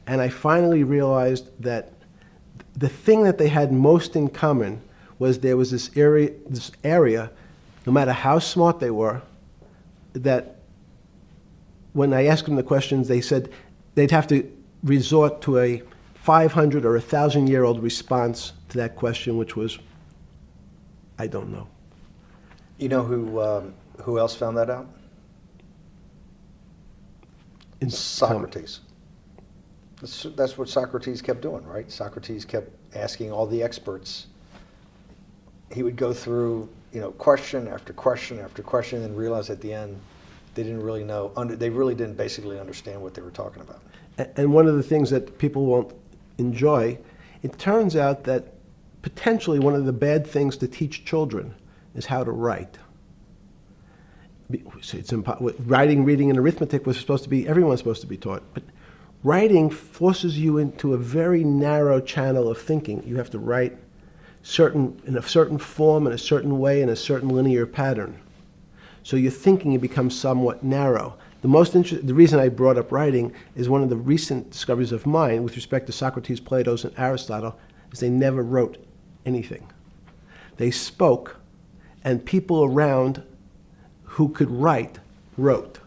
and I finally realized that the thing that they had most in common was there was this area, no matter how smart they were, that when I asked them the questions, they said they'd have to resort to a 500 or 1,000-year-old response to that question, which was, I don't know. You know who else found that out? Socrates. That's what Socrates kept doing, right? Socrates kept asking all the experts. He would go through, question after question after question, and realize at the end they didn't really know. They really didn't basically understand what they were talking about. And one of the things that people won't enjoy, it turns out that potentially one of the bad things to teach children is how to write. Writing, reading, and arithmetic was supposed to be, everyone's supposed to be taught. But writing forces you into a very narrow channel of thinking. You have to write in a certain form, in a certain way, in a certain linear pattern. So your thinking becomes somewhat narrow. The reason I brought up writing is one of the recent discoveries of mine with respect to Socrates, Plato, and Aristotle is they never wrote anything. They spoke, and people around who could write wrote.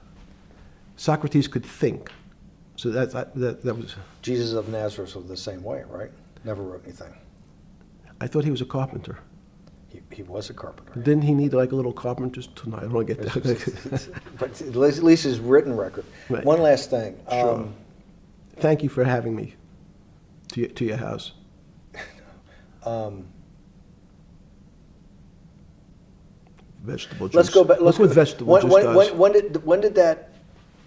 Socrates could think. So that was. Jesus of Nazareth was the same way, right? Never wrote anything. I thought he was a carpenter. He was a carpenter. Didn't he need like a little carpenter's tonight? I don't want to get that. But at least his written record. Right. One last thing. Sure. Thank you for having me to your house. Vegetable juice. Let's go back. Look what vegetable juice does. When did that?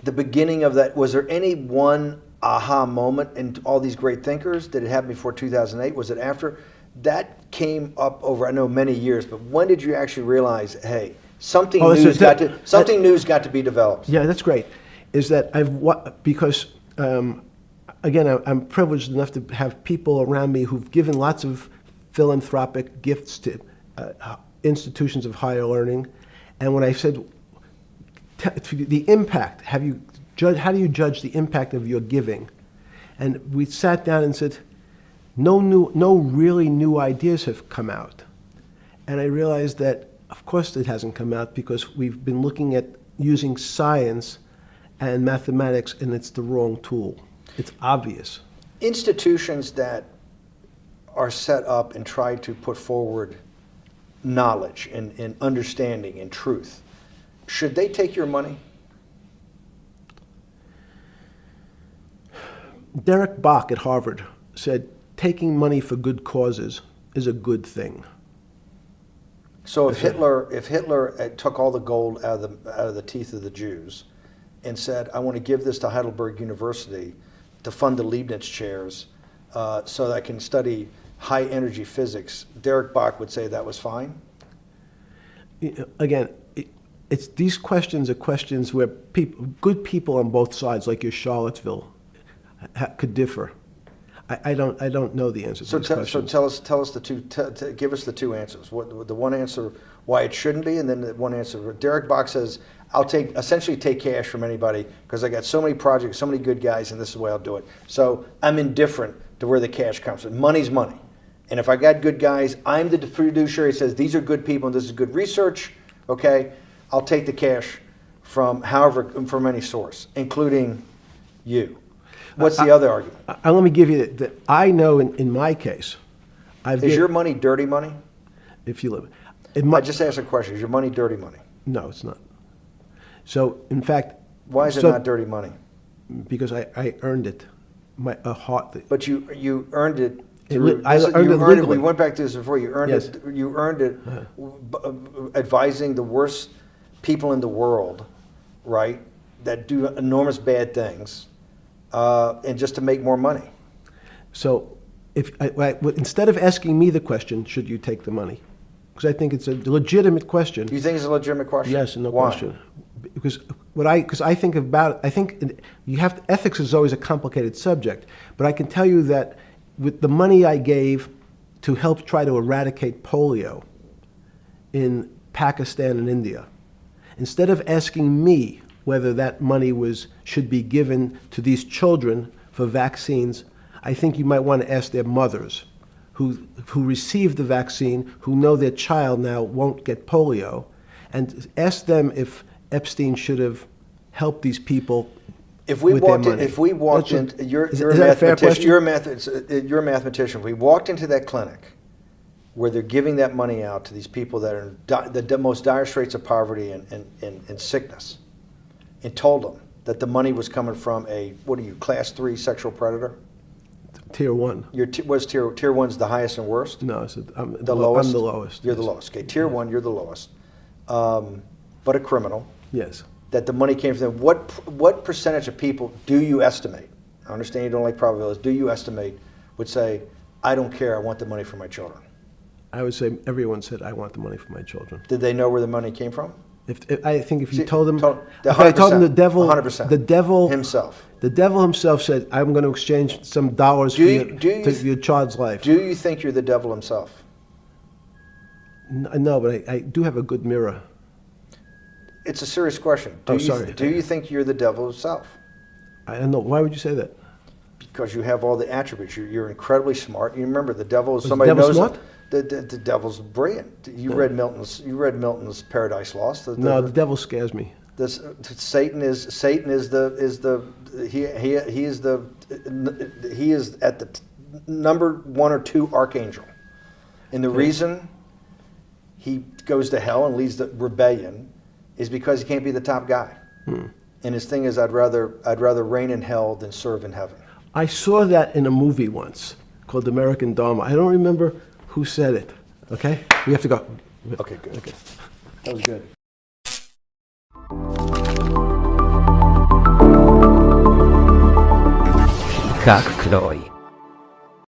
The beginning of that. Was there any one aha moment in all these great thinkers? Did it happen before 2008? Was it after? That came up over, I know, many years. But when did you actually realize, hey, something new's got to be developed? Yeah, that's great. Is that because again, I'm privileged enough to have people around me who've given lots of philanthropic gifts to institutions of higher learning, and when I said the impact, how do you judge the impact of your giving? And we sat down and said, no really new ideas have come out. And I realized that, of course, it hasn't come out because we've been looking at using science and mathematics, and it's the wrong tool. It's obvious. Institutions that are set up and try to put forward knowledge and understanding and truth, should they take your money? Derek Bach at Harvard said, taking money for good causes is a good thing. So if Hitler took all the gold out of the teeth of the Jews and said, I want to give this to Heidelberg University to fund the Leibniz chairs so that I can study high energy physics, Derek Bach would say that was fine? Again, these questions are questions where good people on both sides, like your Charlottesville, could differ. I don't know the answer to these questions. So tell us the two. Give us the two answers. The one answer why it shouldn't be, and then the one answer. Derek Bach says, I'll essentially take cash from anybody because I got so many projects, so many good guys, and this is the way I'll do it. So I'm indifferent to where the cash comes from. Money's money. And if I got good guys, I'm the fiduciary that says these are good people and this is good research, okay? I'll take the cash from any source, including you. What's the other argument? Let me give you that. I know in my case, Is your money dirty money? If you live, I just asked a question. Is your money dirty money? No, it's not. So, in fact, why is it not dirty money? Because I earned it, But you earned it. I earned it legally. We went back to this before. You earned Yes. it. You earned it, advising the worst people in the world, right? That do enormous bad things, and just to make more money. So, instead of asking me the question, should you take the money? Because I think it's a legitimate question. You think it's a legitimate question? Yes, no Why? question. Because I think about, ethics is always a complicated subject, but I can tell you that with the money I gave to help try to eradicate polio in Pakistan and India, instead of asking me whether that money should be given to these children for vaccines, I think you might want to ask their mothers who received the vaccine, who know their child now won't get polio, and ask them if Epstein should have helped these people with their money. If we walked in, you're a mathematician. You're a mathematician. If we walked into that clinic where they're giving that money out to these people that are in the most dire straits of poverty and sickness, and told them that the money was coming from class 3 sexual predator? Tier 1. What's tier 1's the highest and worst? No, I'm the lowest. I'm the lowest. You're the lowest. Okay, tier 1, you're the lowest. But a criminal. Yes. That the money came from them. What percentage of people do you estimate? I understand you don't like probabilities. Do you estimate would say, I don't care, I want the money for my children? I would say everyone said, I want the money for my children. Did they know where the money came from? I think if you told them, if I told them the devil, 100%. the devil himself. The devil himself said, I'm going to exchange some dollars for your child's life. Do you think you're the devil himself? No, but I do have a good mirror. It's a serious question. Do you think you're the devil himself? I don't know. Why would you say that? Because you have all the attributes. You're incredibly smart. You remember the devil is Was somebody the devil knows smart? The devil's brilliant. You read Milton's Paradise Lost. No, the devil scares me. Satan is at the number 1 or 2 archangel, and the reason he goes to hell and leads the rebellion is because he can't be the top guy. And his thing is, I'd rather reign in hell than serve in heaven. I saw that in a movie once called American Dharma. I don't remember who said it. Okay, we have to go. Okay, good. Okay, that was good. Как Крой.